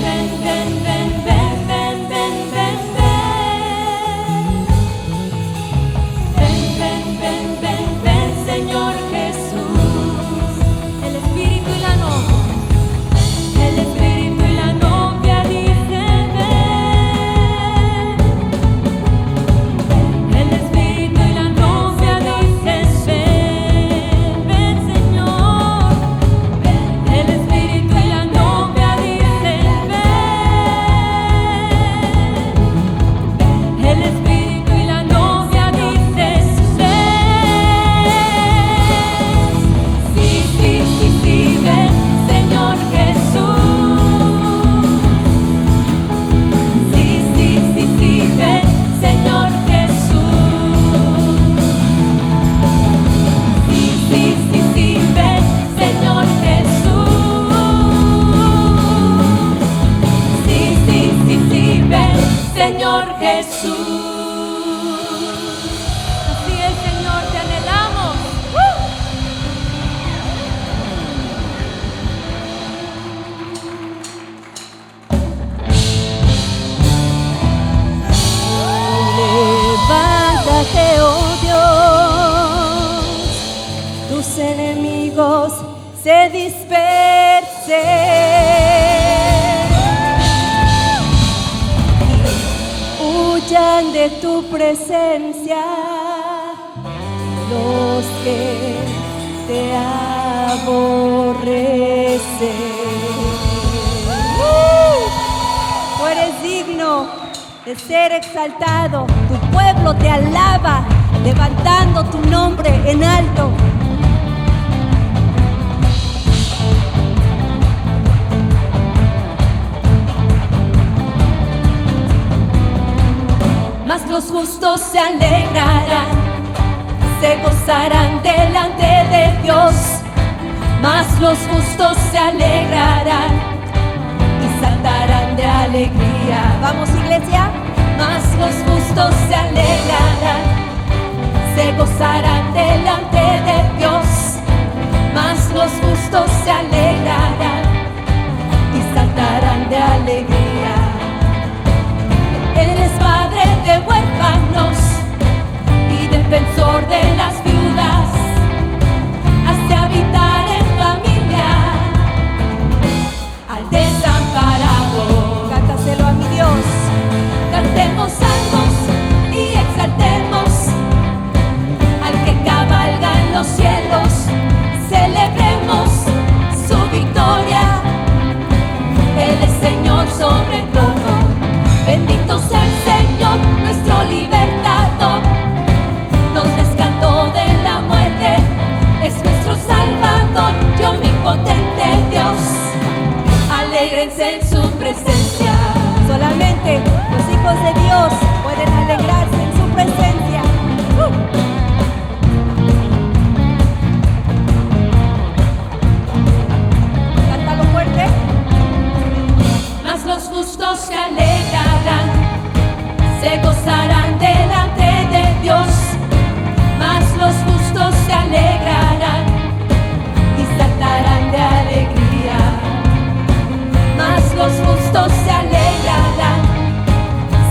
ven, ven, ven, ven, ven, ven, ven. Jesús. Así es, Señor, te anhelamos. Levántate, oh Dios, tus enemigos se dispersen, huyan de tu presencia los que te aborrecen. Tú eres digno de ser exaltado, tu pueblo te alaba, levantando tu nombre en alto. Mas los justos se alegrarán, se gozarán delante de Dios. Mas los justos se alegrarán y saltarán de alegría. Vamos, iglesia. Mas los justos se alegrarán, se gozarán delante de Dios. Mas los justos se alegrarán y saltarán de alegría. Él es padre de huérfanos y defensor de las viudas, hace habitar en familia al desamparado. Cántaselo a mi Dios. Cantemos salmos y exaltemos al que cabalga en los cielos. Celebremos su victoria. Él es Señor sobre todo. Bendito sea el Señor, nuestro libertador. Nos rescató de la muerte, es nuestro Salvador y omnipotente Dios. Alégrense en su presencia. Solamente los hijos de Dios pueden alegrarse en su presencia. Cántalo fuerte. Mas los justos se alegrarán, se gozarán delante de Dios. Mas los justos se alegrarán y saltarán de alegría. Mas los justos se alegrarán,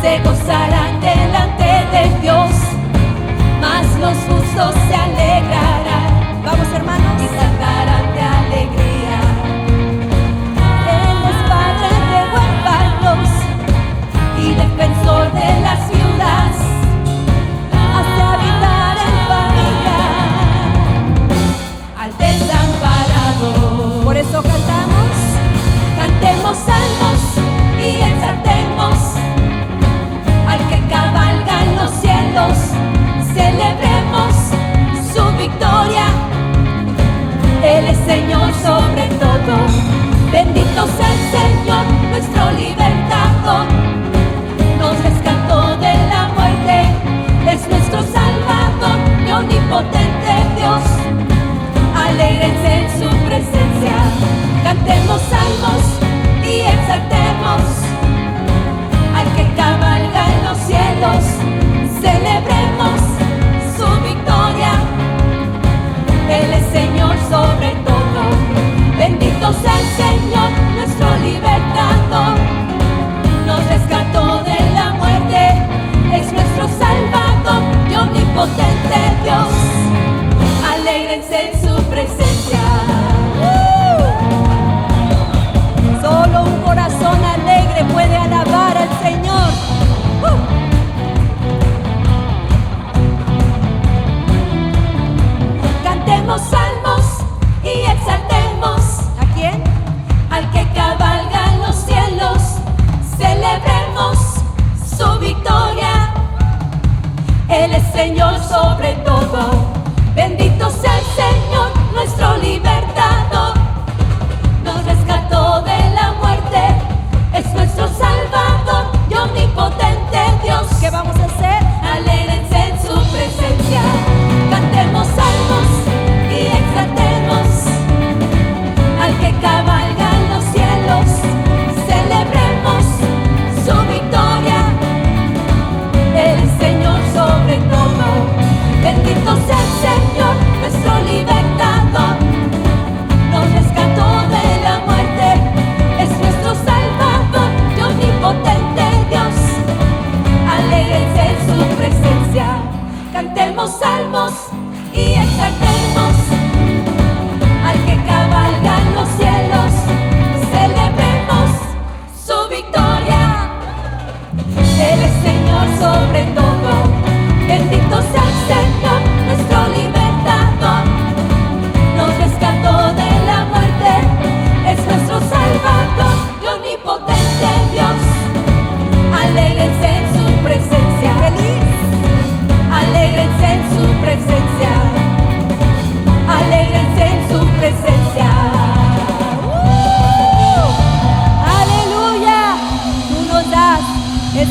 se gozarán delante de Dios. Mas los justos se alegrarán. Vamos, hermanos, y saltarán de alegría. Él es padre de huérfanos y defensor de las viudas, hace habitar en familia al desamparado. Por eso cantemos salmos y exaltemos al que cabalga en los cielos. Celebremos su victoria. Él es Señor sobre todo. Bendito sea el Señor, nuestro libertador. Nos rescató de la muerte, es nuestro Salvador y omnipotente Dios. Alégrense en su presencia. Cantemos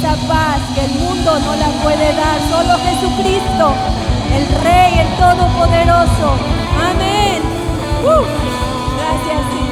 esa paz que el mundo no la puede dar. Solo Jesucristo, el Rey, el Todopoderoso. Amén. Gracias, Señor.